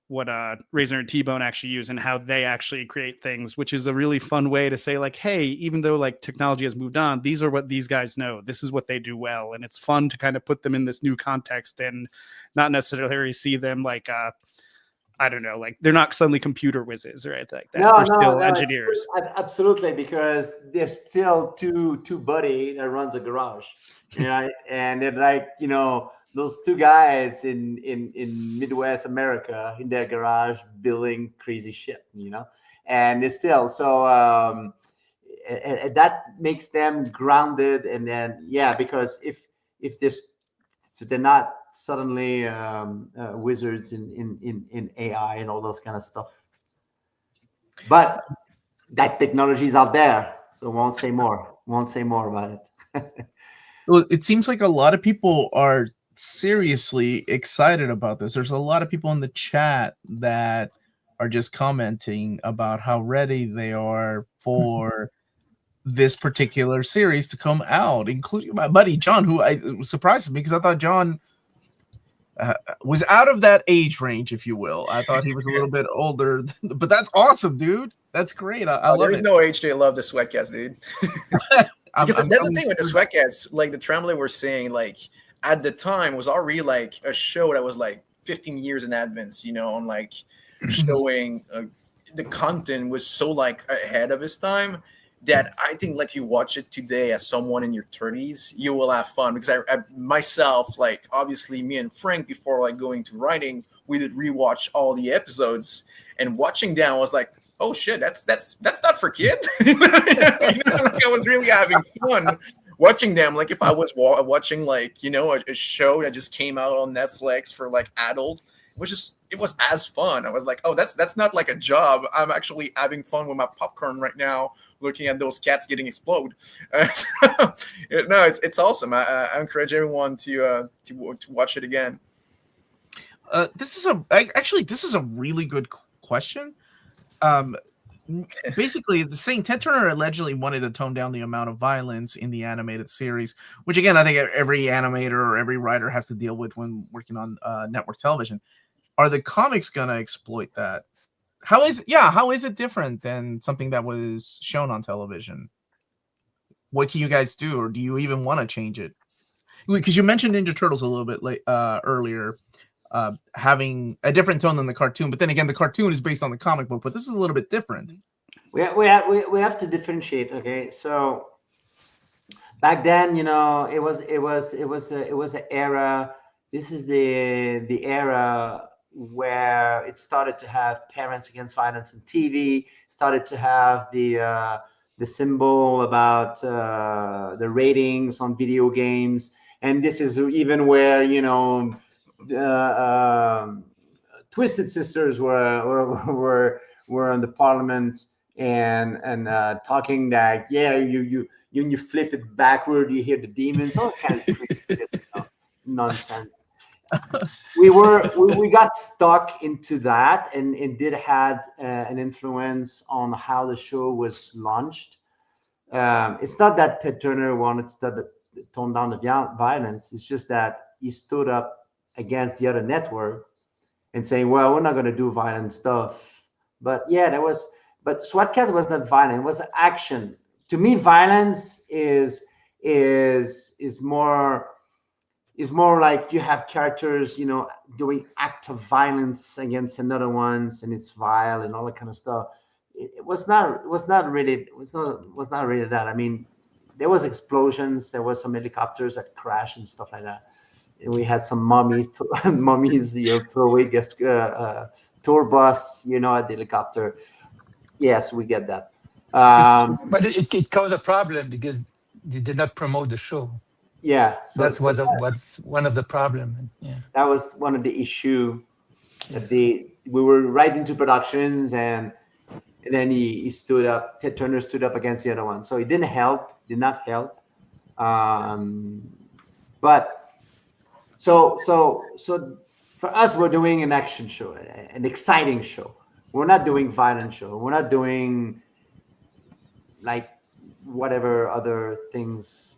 Razor and T-Bone actually use and how they actually create things, which is a really fun way to say, like, hey, even though like technology has moved on, these are what these guys know. This is what they do well. And it's fun to kind of put them in this new context and not necessarily see them like, I don't know, like they're not suddenly computer whizzes or anything like that. No, They're no, still no, engineers. absolutely, because there's still two buddy that runs a garage, and they're like, those two guys in Midwest America in their garage building crazy shit, and they still and that makes them grounded. And then because if there's so they're not suddenly wizards in AI and all those kind of stuff, but that technology is out there, so won't say more about it. Well, it seems like a lot of people are seriously excited about this. There's a lot of people in the chat that are just commenting about how ready they are for this particular series to come out, including my buddy John, who surprised me because I thought John was out of that age range, if you will. I thought he was a little bit older, but that's awesome, dude. That's great. I love it. There's no age to love the Swat Kats, dude. Because that's the thing with the Swat Kats, like the Tremblay were saying, like at the time was already like a show that was like 15 years in advance, on like showing the content was so like ahead of his time that I think like you watch it today as someone in your 30s, you will have fun. Because I myself, like obviously me and Frank, before like going to writing, we did rewatch all the episodes, and watching them was like, oh shit, that's not for kid. Like I was really having fun watching them. Like if I was watching like a show that just came out on Netflix for like adult, it was as fun. I was like, oh, that's not like a job. I'm actually having fun with my popcorn right now, looking at those cats getting explode. No, it's awesome. I encourage everyone to watch it again. This is a really good question. Basically, it's saying Ted Turner allegedly wanted to tone down the amount of violence in the animated series, which again, I think every animator or every writer has to deal with when working on network television. Are the comics gonna exploit that? How is it different than something that was shown on television? What can you guys do, or do you even want to change it? Because you mentioned Ninja Turtles a little bit earlier, having a different tone than the cartoon, but then again, the cartoon is based on the comic book, but this is a little bit different. We have to differentiate. Okay, so back then, it was an era. This is the era where it started to have Parents Against Violence on TV, started to have the symbol about the ratings on video games, and this is even where Twisted Sisters were on the Parliament and talking that you flip it backward, you hear the demons, all kinds of nonsense. We got stuck into that, and it did had an influence on how the show was launched. It's not that Ted Turner wanted to tone down the violence. It's just that he stood up against the other network and saying, well, we're not going to do violent stuff. But but Swat Kat was not violent. It was action. To me, violence is more like you have characters, doing acts of violence against another ones, and it's vile and all that kind of stuff. It was not really that. I mean, there was explosions, there was some helicopters that crashed and stuff like that. And we had some mummies throwing a tour bus, at the helicopter. Yes, we get that. But it caused a problem because they did not promote the show. Yeah, so that's what's one of the problem. Yeah, that was one of the issue that we were right into productions, and then he stood up. Ted Turner stood up against the other one, so it did not help. But so for us, we're doing an action show, an exciting show. We're not doing violent show. We're not doing like whatever other things,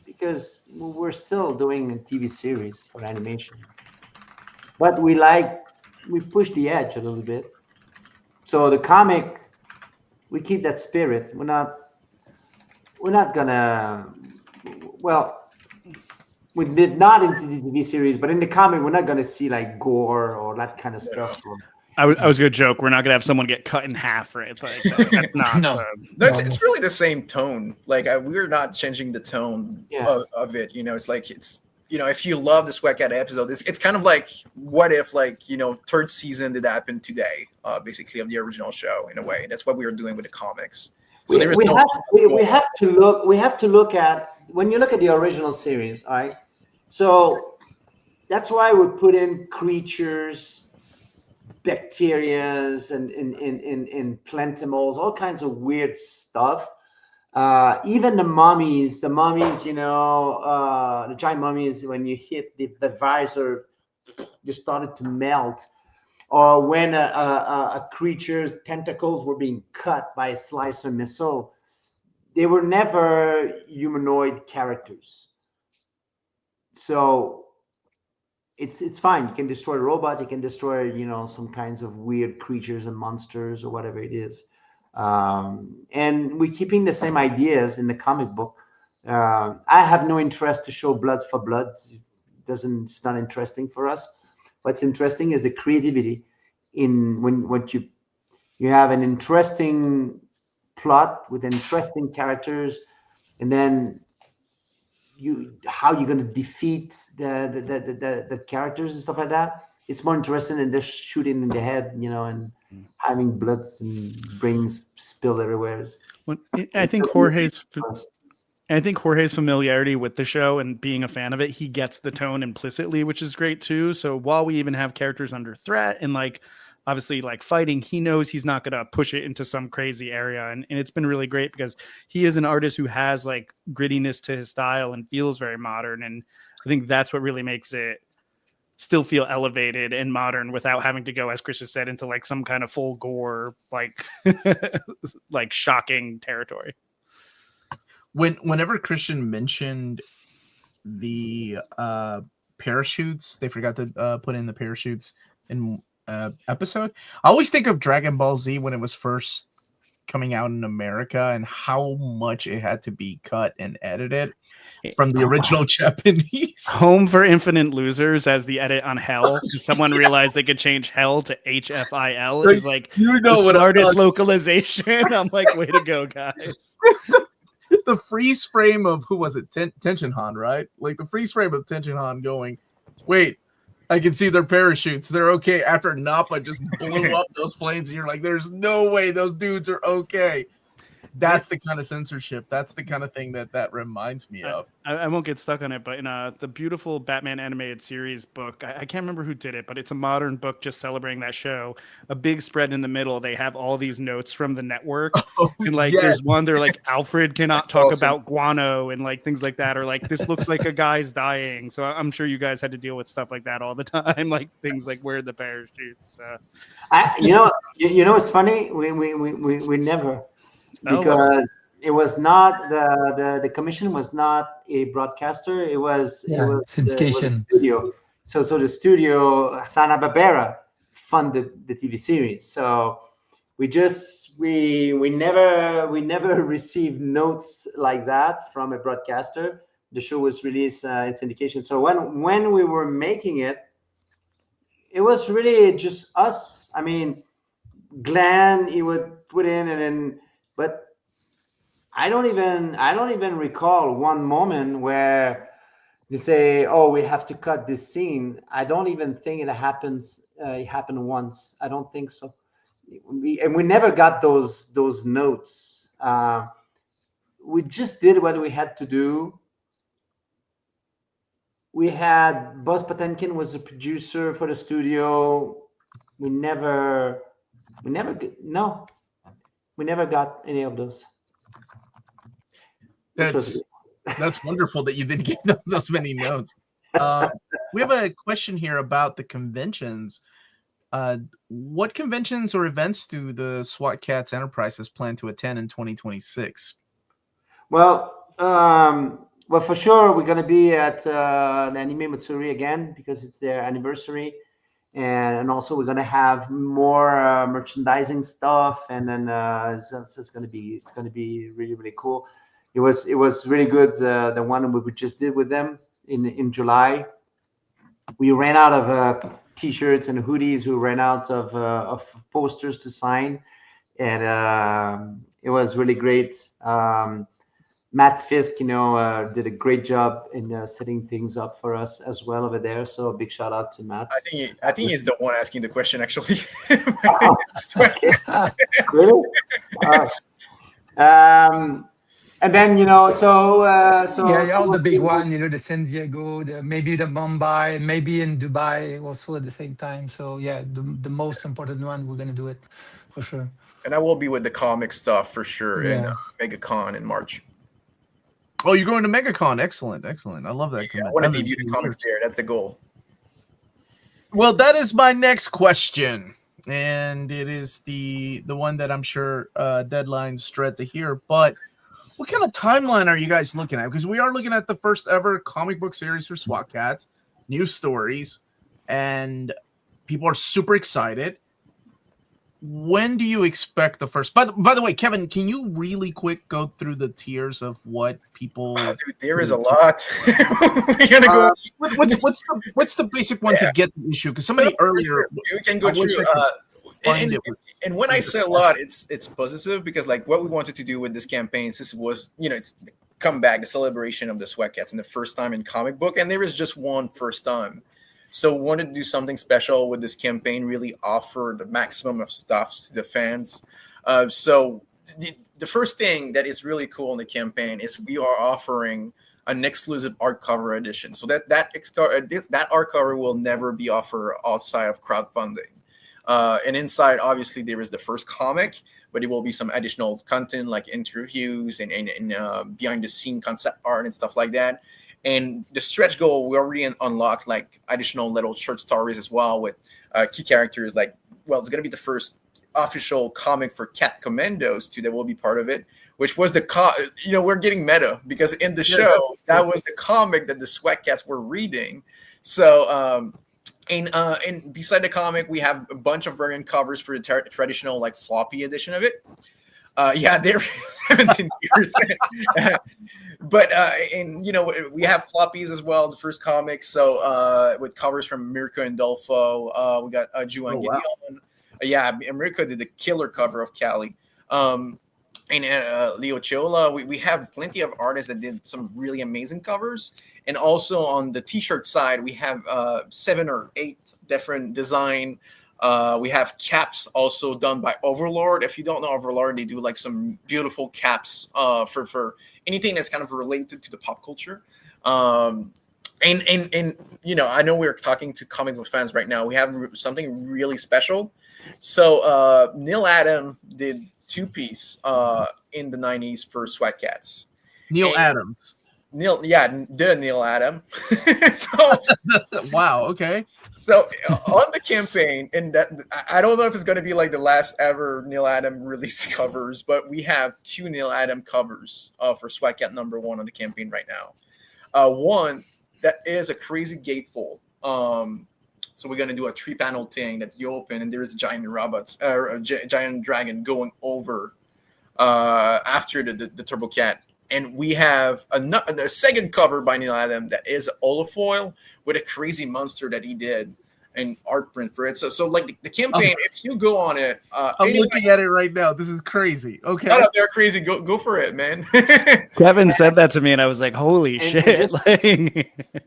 because we're still doing a TV series for animation. But we like push the edge a little bit. So the comic, we keep that spirit. We're not gonna. Well, we did not into the TV series, but in the comic, we're not gonna see like gore or that kind of stuff. I was gonna joke. We're not gonna have someone get cut in half, right? Like that's not. No. It's really the same tone. Like we're not changing the tone of it. It's like if you love the Swat Kat episode, it's kind of like what if third season did happen today, basically of the original show in a way. That's what we were doing with the comics. So we have to look at when you look at the original series, all right? So that's why we put in creatures, bacterias, and plantimals, all kinds of weird stuff. Even the mummies, the giant mummies, when you hit the visor, just started to melt. Or when a creature's tentacles were being cut by a slicer missile, they were never humanoid characters. So it's fine. You can destroy a robot. You can destroy some kinds of weird creatures and monsters or whatever it is. And we're keeping the same ideas in the comic book. I have no interest to show blood for blood. It's not interesting for us. What's interesting is the creativity in when you have an interesting plot with interesting characters, and then how you're going to defeat the characters and stuff like that. It's more interesting than just shooting in the head, and having blood and brains spilled everywhere. Well, I think Jorge's familiarity with the show and being a fan of it, he gets the tone implicitly, which is great too. So while we even have characters under threat and obviously fighting, he knows he's not going to push it into some crazy area. And it's been really great because he is an artist who has grittiness to his style and feels very modern. And I think that's what really makes it still feel elevated and modern without having to go, as Christian said, into some kind of full gore, shocking territory. Whenever Christian mentioned the parachutes, they forgot to put in the parachutes in episode. I always think of Dragon Ball Z when it was first coming out in America and how much it had to be cut and edited from the original Japanese. Home for Infinite Losers as the edit on Hell. Someone realized they could change Hell to HFIL. It's the smartest localization. I'm like, way to go, guys. The freeze frame of who was it? Tenshin Han, right? The freeze frame of Tenshin Han going, wait, I can see their parachutes. They're okay after Nappa just blew up those planes. And you're like, there's no way those dudes are okay. That's the kind of censorship. That's the kind of thing that reminds me of. I won't get stuck on it, but in the beautiful Batman animated series book, I can't remember who did it, but it's a modern book just celebrating that show. A big spread in the middle. They have all these notes from the network. And there's one, they're like, Alfred cannot talk about guano and things like that. Or this looks like a guy's dying. So I'm sure you guys had to deal with stuff like that all the time. Things like where are the parachutes. It's funny. We never... Because it was not the commission was not a broadcaster. It was syndication studio. So the studio Hanna-Barbera funded the TV series. So we never received notes like that from a broadcaster. The show was released in syndication. So when we were making it, it was really just us. I mean, Glenn, he would put in and then. But I don't even recall one moment where they say, "Oh, we have to cut this scene." I don't even think it happens. It happened once. I don't think so. We never got those notes. We just did what we had to do. We had Buzz Potemkin was the producer for the studio. We never got any of those. That's wonderful that you didn't get those many notes. We have a question here about the conventions. What conventions or events do the Swat Kats Enterprises plan to attend in 2026? Well, for sure we're going to be at Anime Matsuri again because it's their anniversary. and also we're gonna have more merchandising stuff, and then it's gonna be really really cool. It was really good. The one we just did with them in July. We ran out of t-shirts and hoodies. We ran out of posters to sign, and it was really great. Matt Fisk, did a great job in setting things up for us as well over there. So a big shout out to Matt. I think he's the one asking the question, actually. Really? And then so yeah, all the big one, the San Diego, maybe the Mumbai, maybe in Dubai also at the same time. So yeah, the most important one, we're gonna do it for sure. And I will be with the comic stuff for sure in Yeah. MegaCon in March. Oh, you're going to MegaCon. Excellent. I love that. Yeah, I want to debut the comics there. That's the goal. Well, that is my next question, and it is the one that I'm sure deadlines dread to hear. But what kind of timeline are you guys looking at? Because we are looking at the first ever comic book series for Swat Kats, new stories, and people are super excited. When do you expect the first? By the way, Kevin, can you really quick go through the tiers of what people? Dude, there is a lot. We're gonna go. What's the basic one to get the issue? Because somebody earlier, we can go I wish through. I could find it. And when I say a lot, it's positive, because like what we wanted to do with this campaign, this was it's the comeback, the celebration of the Swat Kats, and the first time in comic book, and there is just one first time. So we wanted to do something special with this campaign, really offer the maximum of stuff to the fans. So the first thing that is really cool in the campaign is we are offering an exclusive art cover edition. So that art cover will never be offered outside of crowdfunding. And inside, obviously, there is the first comic, but it will be some additional content like interviews and behind the scene concept art and stuff like that. And the stretch goal, we already unlocked like additional little short stories as well with key characters. Like, well, it's going to be the first official comic for Cat Commandos too that will be part of it, which was we're getting meta, because in the show that was the comic that the Swat Kats were reading. So and beside the comic, we have a bunch of variant covers for the traditional like floppy edition of it. They're 17 years. But we have floppies as well, the first comic. So with covers from Mirko and Dolfo, we got Ju and Gideon. Mirko did the killer cover of Cali. And Leo Chiola. We have plenty of artists that did some really amazing covers. And also on the t-shirt side, we have 7 or 8 different design. We have caps also done by Overlord. If you don't know Overlord, they do like some beautiful caps for anything that's kind of related to the pop culture. And I know we're talking to comic book fans right now. We have something really special. So Neil Adam did 2-piece in the 90s for Swat Kats. Neil Adams. The Neil Adam. So wow. Okay. So on the campaign, and that I don't know if it's going to be like the last ever Neil Adam release covers, but we have 2 Neil Adam covers for Swat Kat #1 on the campaign right now. One that is a crazy gatefold. So we're going to do a 3-panel thing that you open, and there's a giant giant dragon going over after the Turbo Cat. And we have a second cover by Neil Adam that is holofoil with a crazy monster that he did an art print for it. So like the campaign, if you go on it, I'm looking at it right now. This is crazy. Okay, they're crazy. Go for it, man. Kevin said that to me, and I was like, "Holy shit!"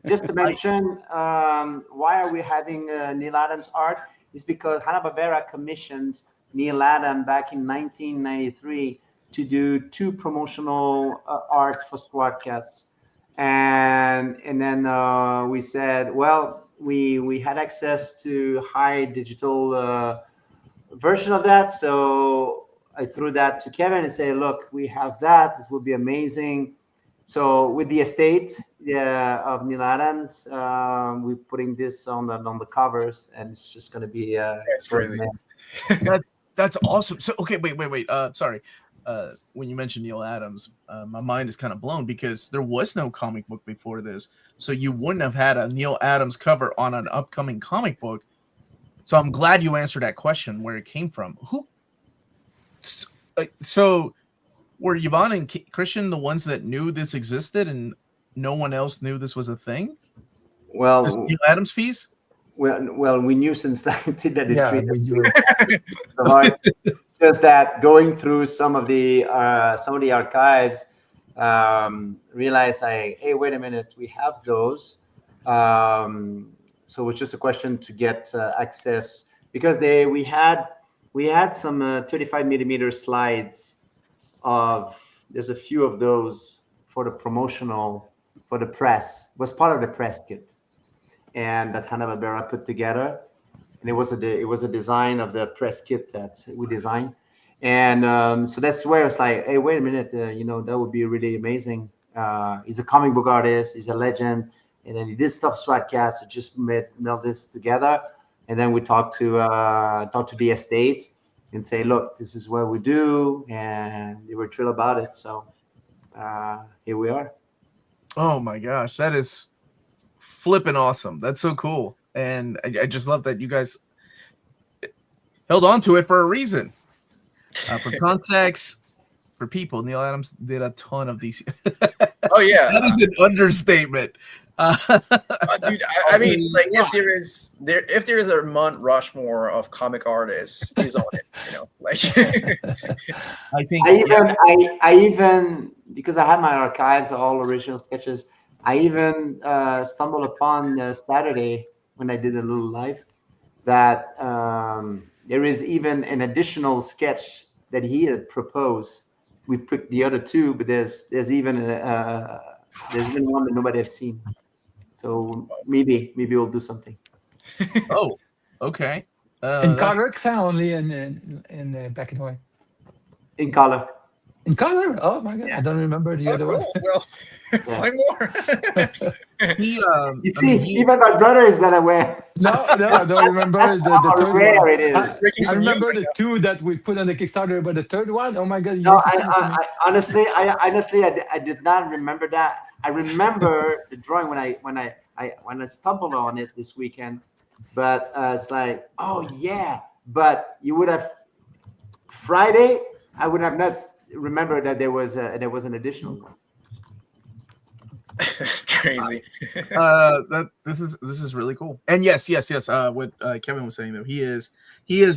Just to mention, why are we having Neil Adam's art? Is because Hanna-Barbera commissioned Neil Adam back in 1993 to do 2 promotional art for Swat Kats, and then we said, well, we had access to high digital version of that, so I threw that to Kevin and said, look, we have that. This would be amazing. So with the estate of Neil Adams, we're putting this on the covers, and it's just going to be that's crazy. That's awesome. So okay, wait. Sorry. When you mentioned Neil Adams, my mind is kind of blown because there was no comic book before this. So you wouldn't have had a Neil Adams cover on an upcoming comic book. So I'm glad you answered that question where it came from. So were Yvonne and Christian the ones that knew this existed and no one else knew this was a thing? Well, This Neil Adams piece? well, we knew since that it Yeah, treated we do. so hard. Just that going through some of the archives, realized like, hey, wait a minute, we have those. So it was just a question to get access, because we had some 35 millimeter slides of, there's a few of those for the promotional, for the press, was part of the press kit, and that Hanna-Barbera put together, and it was a design of the press kit that we designed, and so that's where it's like, hey, wait a minute, that would be really amazing. He's a comic book artist, he's a legend, and then he did stuff Swat Kats, so just meld this together, and then we talked to the estate and say, look, this is what we do, and they were thrilled about it. So here we are. Oh my gosh, that is flipping awesome. That's so cool. And I just love that you guys held on to it for a reason. For context, for people, Neil Adams did a ton of these. Oh yeah, that is an understatement. dude. I mean, like, if there is a Mount Rushmore of comic artists, he's on it. Like I think I even because I had my archives of all original sketches, I even stumbled upon Saturday when I did a little live that there is even an additional sketch that he had proposed. We picked the other two, but there's even one that nobody has seen. So maybe we'll do something. Oh, okay. In color, only in black and white. In color. In color? Oh my god! I don't remember the other one. Well, find more. You see, even my brother is not aware. No, I don't remember the third rare one. it is. I remember the two that we put on the Kickstarter, but the third one, oh my god! No, I honestly, I did not remember that. I remember the drawing when I stumbled on it this weekend, but it's like, oh yeah, but you would have Friday. I would have not remembered that there was an additional one. It's crazy. This is really cool. And yes. What Kevin was saying though, he is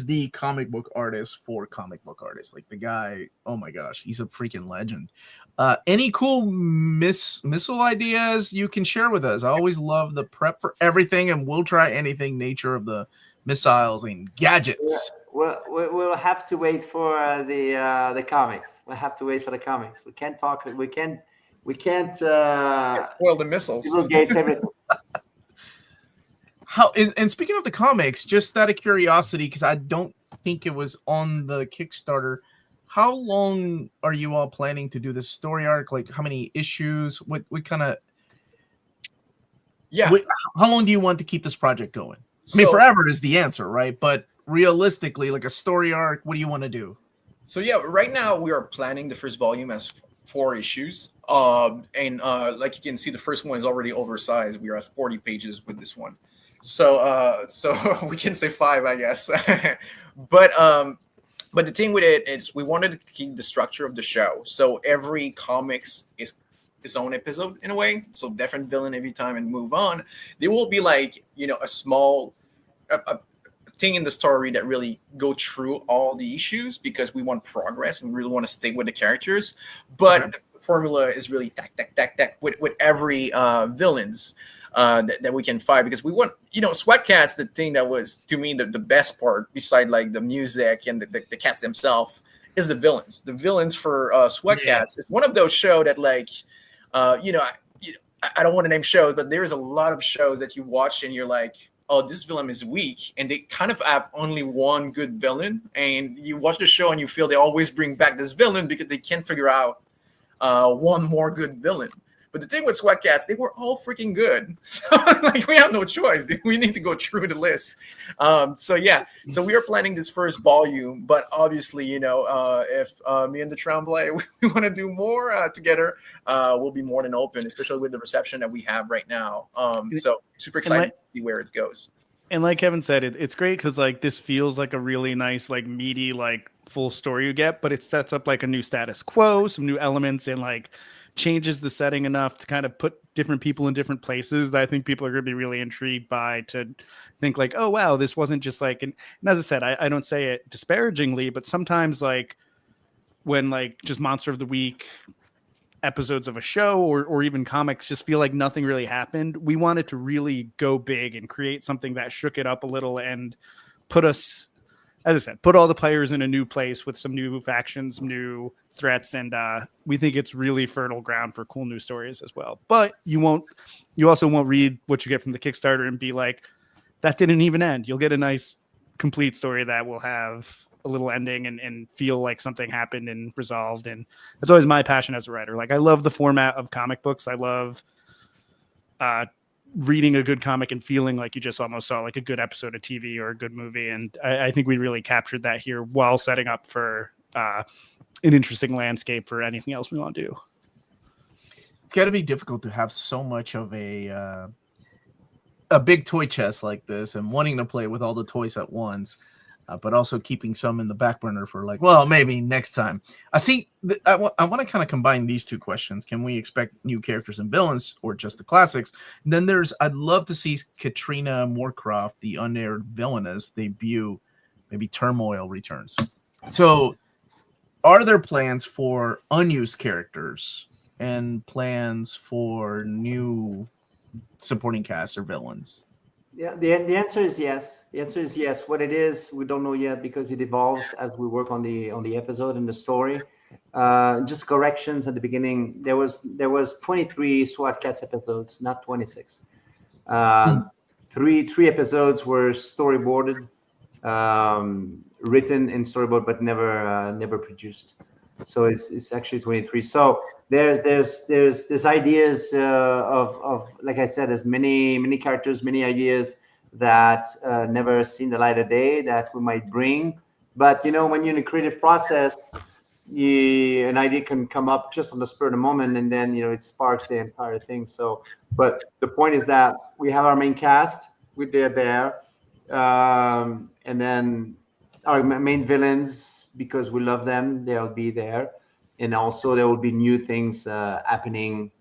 the comic book artist for comic book artists. Like the guy, oh my gosh, he's a freaking legend. Any cool missile ideas you can share with us? I always love the prep for everything, and we'll try anything nature of the missiles and gadgets. We'll have to wait for the comics. We'll have to wait for the comics. We can't talk. We can't spoil the missiles. Gates everything. How and speaking of the comics, just out of curiosity, because I don't think it was on the Kickstarter, how long are you all planning to do this story arc? Like, how many issues? What kind of? Yeah. How long do you want to keep this project going? I mean, forever is the answer, right? But realistically, like a story arc, what do you want to do? So yeah, right now we are planning the first volume as 4 issues. And like you can see, the first one is already oversized. We are at 40 pages with this one. So we can say 5, I guess. But the thing with it is we wanted to keep the structure of the show. So every comics is its own episode in a way. So different villain every time and move on. There will be like, a small a thing in the story that really go through all the issues because we want progress and we really want to stay with the characters. But the formula is really tack with every villains that we can fight, because we want, Swat Kats, the thing that was to me the best part, beside like the music and the cats themselves, is the villains. The villains for Swat Kats is one of those shows that like, I don't want to name shows, but there's a lot of shows that you watch and you're like, oh, this villain is weak, and they kind of have only one good villain, and you watch the show and you feel they always bring back this villain because they can't figure out one more good villain. But the thing with Swat Kats, they were all freaking good. So like we have no choice. We need to go through the list. So we are planning this first volume, but obviously, if me and the Tremblay, we want to do more together, we'll be more than open, especially with the reception that we have right now. So super excited to see where it goes. And like Kevin said, it's great because like this feels like a really nice, like meaty, like full story you get, but it sets up like a new status quo, some new elements, and like changes the setting enough to kind of put different people in different places that I think people are going to be really intrigued by, to think like, oh wow, this wasn't just like, and as I said, I don't say it disparagingly, but sometimes like when like just Monster of the Week episodes of a show or even comics just feel like nothing really happened. We wanted to really go big and create something that shook it up a little and put us, as I said, put all the players in a new place with some new factions, new threats, and we think it's really fertile ground for cool new stories as well. But you also won't read what you get from the Kickstarter and be like, that didn't even end. You'll get a nice complete story that will have a little ending and feel like something happened and resolved. And that's always my passion as a writer. Like I love the format of comic books. I love reading a good comic and feeling like you just almost saw like a good episode of TV or a good movie. And I think we really captured that here while setting up for an interesting landscape for anything else we want to do. It's got to be difficult to have so much of a big toy chest like this and wanting to play with all the toys at once, but also keeping some in the back burner for like, well, maybe next time. I want to kind of combine these two questions. Can we expect new characters and villains or just the classics? And then I'd love to see Katrina Moorcroft, the unaired villainess, debut. Maybe Turmoil returns. So are there plans for unused characters and plans for new supporting cast or villains? Yeah, the answer is yes. The answer is yes. What it is, we don't know yet because it evolves as we work on the episode and the story. Just corrections at the beginning. There was 23 SWAT Kats episodes, not 26. Three episodes were storyboarded, written in storyboard, but never produced. So it's actually 23. So there's ideas of like I said, there's many characters, many ideas that never seen the light of day that we might bring. But when you're in a creative process, an idea can come up just on the spur of the moment, and then it sparks the entire thing. So, but the point is that we have our main cast, they're there, and then our main villains, because we love them, they'll be there. And also there will be new things happening,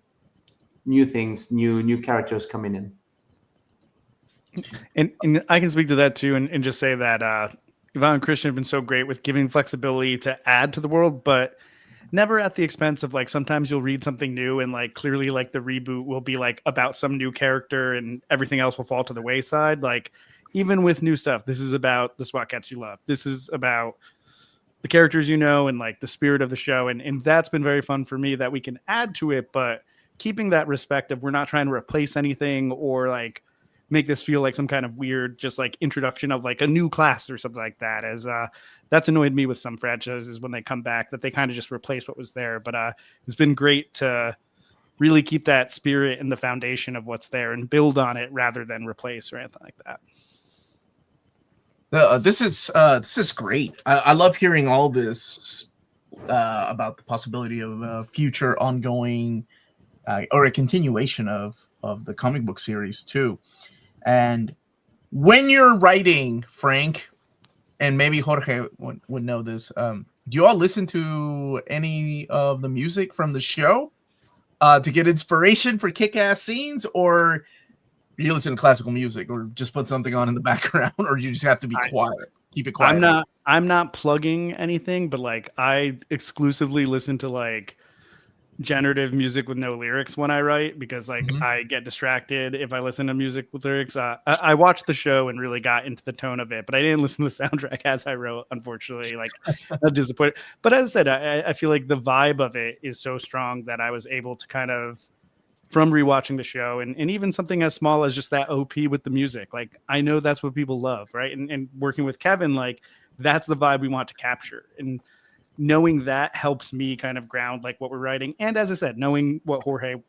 new characters coming in. And I can speak to that too, and just say that Yvonne and Christian have been so great with giving flexibility to add to the world, but never at the expense of like, sometimes you'll read something new and like clearly like the reboot will be like about some new character and everything else will fall to the wayside. Like even with new stuff, this is about the SWAT Kats you love. This is about the characters and like the spirit of the show. And that's been very fun for me that we can add to it, but keeping that respect of we're not trying to replace anything or like make this feel like some kind of weird, just like introduction of like a new class or something like that. As that's annoyed me with some franchises when they come back, that they kind of just replace what was there. But it's been great to really keep that spirit and the foundation of what's there and build on it rather than replace or anything like that. This is great. I love hearing all this about the possibility of a future ongoing or a continuation of the comic book series too. And when you're writing, Frank, and maybe Jorge would know this, do you all listen to any of the music from the show to get inspiration for kick-ass scenes, or you listen to classical music, or just put something on in the background, or you just have to be quiet, keep it quiet? I'm not plugging anything, but like I exclusively listen to like generative music with no lyrics when I write, because like I get distracted if I listen to music with lyrics. I watched the show and really got into the tone of it, but I didn't listen to the soundtrack as I wrote, unfortunately. Like I'm disappointed. But as I said, I feel like the vibe of it is so strong that I was able to kind of, from rewatching the show and even something as small as just that OP with the music, like I know that's what people love, right? And working with Kevin, like that's the vibe we want to capture. And knowing that helps me kind of ground like what we're writing. And as I said, knowing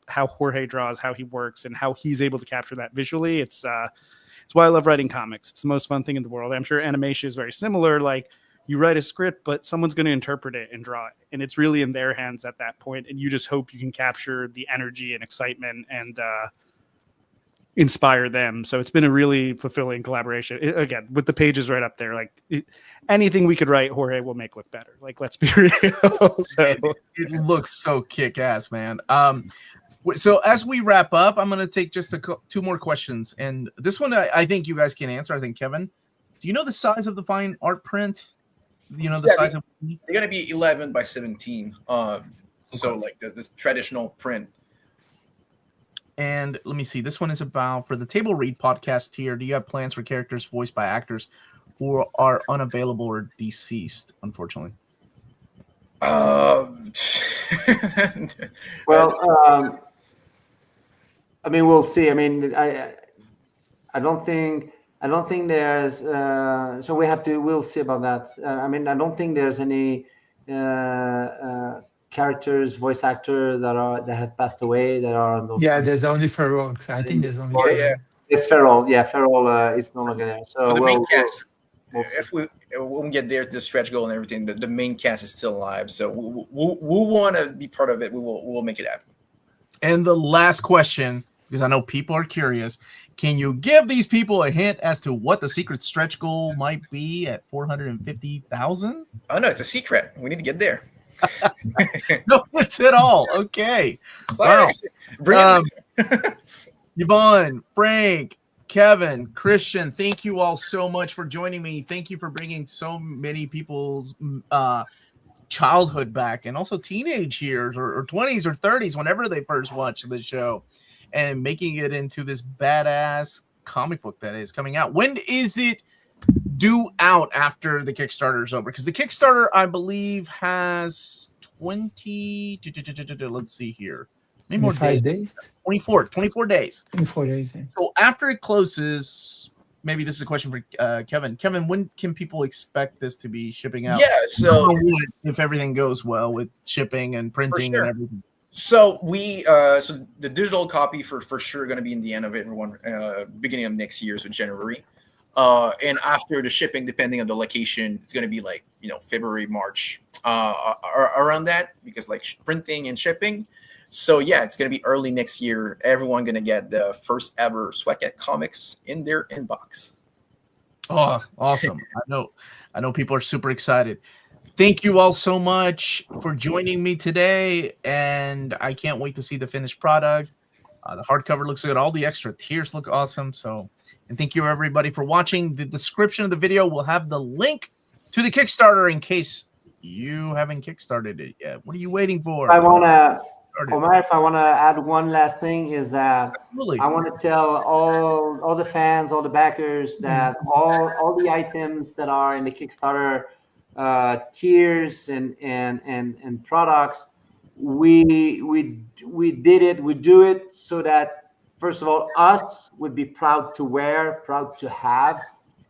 how Jorge draws, how he works, and how he's able to capture that visually, it's why I love writing comics. It's the most fun thing in the world. I'm sure animation is very similar. Like you write a script, but someone's going to interpret it and draw it, and it's really in their hands at that point. And you just hope you can capture the energy and excitement and inspire them. So it's been a really fulfilling collaboration. Again, with the pages right up there, like anything we could write, Jorge will make look better. Like, let's be real. So it looks so kick-ass, man. So as we wrap up, I'm going to take just two more questions, and this one I think you guys can answer. I think Kevin, do you know the size of the fine art print? You know the size of they're going to be 11 by 17. So like the traditional print. And let me see. This one is about for the Table Read podcast tier. Do you have plans for characters voiced by actors who are unavailable or deceased? Unfortunately. Well, I mean, we'll see. I mean, I don't think there's. So we'll see about that. I mean, I don't think there's any characters, voice actor that have passed away that are on those. Yeah, there's only Ferrell. I think there's only. It's Ferrell. Yeah, Ferrell is no longer there. So the main cast. If when we get there, the stretch goal and everything, the main cast is still alive. So we want to be part of it. We'll make it happen. And the last question, because I know people are curious, can you give these people a hint as to what the secret stretch goal might be at 450,000? Oh no, it's a secret. We need to get there. No, that's it all. Okay. Sorry. Wow. Yvonne, Frank, Kevin, Christian, thank you all so much for joining me. Thank you for bringing so many people's childhood back, and also teenage years or 20s or 30s, whenever they first watched the show, and making it into this badass comic book that is coming out. When is it due out after the Kickstarter is over? Because the Kickstarter, I believe, has 20. Let's see here. Maybe more days. 24 days. 24 days. Yeah. So after it closes, maybe this is a question for Kevin. Kevin, when can people expect this to be shipping out? Yeah, so if everything goes well with shipping and printing and everything. So so the digital copy for sure going to be in the end of everyone beginning of next year, so January. And after the shipping, depending on the location, it's going to be like February, March, around that, because like printing and shipping. So yeah, it's going to be early next year. Everyone going to get the first ever Swat Kat comics in their inbox. Oh, awesome. I know people are super excited. Thank you all so much for joining me today, and I can't wait to see the finished product. The hardcover looks good. All the extra tiers look awesome. And thank you everybody for watching. The description of the video will have the link to the Kickstarter in case you haven't kickstarted it yet. What are you waiting for? Omar, if I want to add one last thing, is that I want to tell all the fans, all the backers, that all the items that are in the Kickstarter tiers and products, we did it. We do it so that, first of all, us would be proud to wear, proud to have.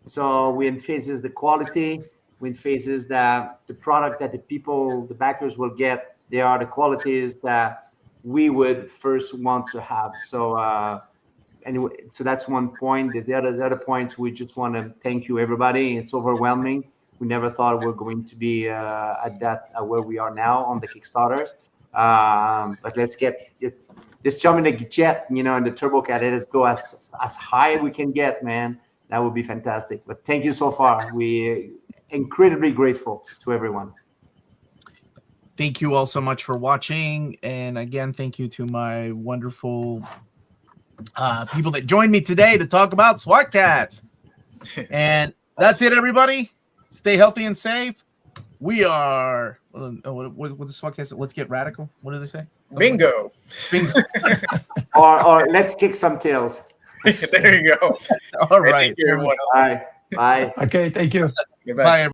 So we emphasis the quality. We emphasis that the product that the backers will get, they are the qualities that we would first want to have. So anyway, so that's one point. The other points, we just want to thank you, everybody. It's overwhelming. We never thought we were going to be at where we are now on the Kickstarter. But let's jump in the jet, in the Turbo Cat. Let's go as high we can get, man. That would be fantastic. But thank you so far. We incredibly grateful to everyone. Thank you all so much for watching. And again, thank you to my wonderful people that joined me today to talk about Swat Kats. And that's it, everybody. Stay healthy and safe. We are, what the Swat Kats? Let's get radical. What do they say? Bingo. Bingo. or let's kick some tails. There you go. All right. Thank you, everyone. Bye. Okay, thank you. Goodbye. Bye, everybody.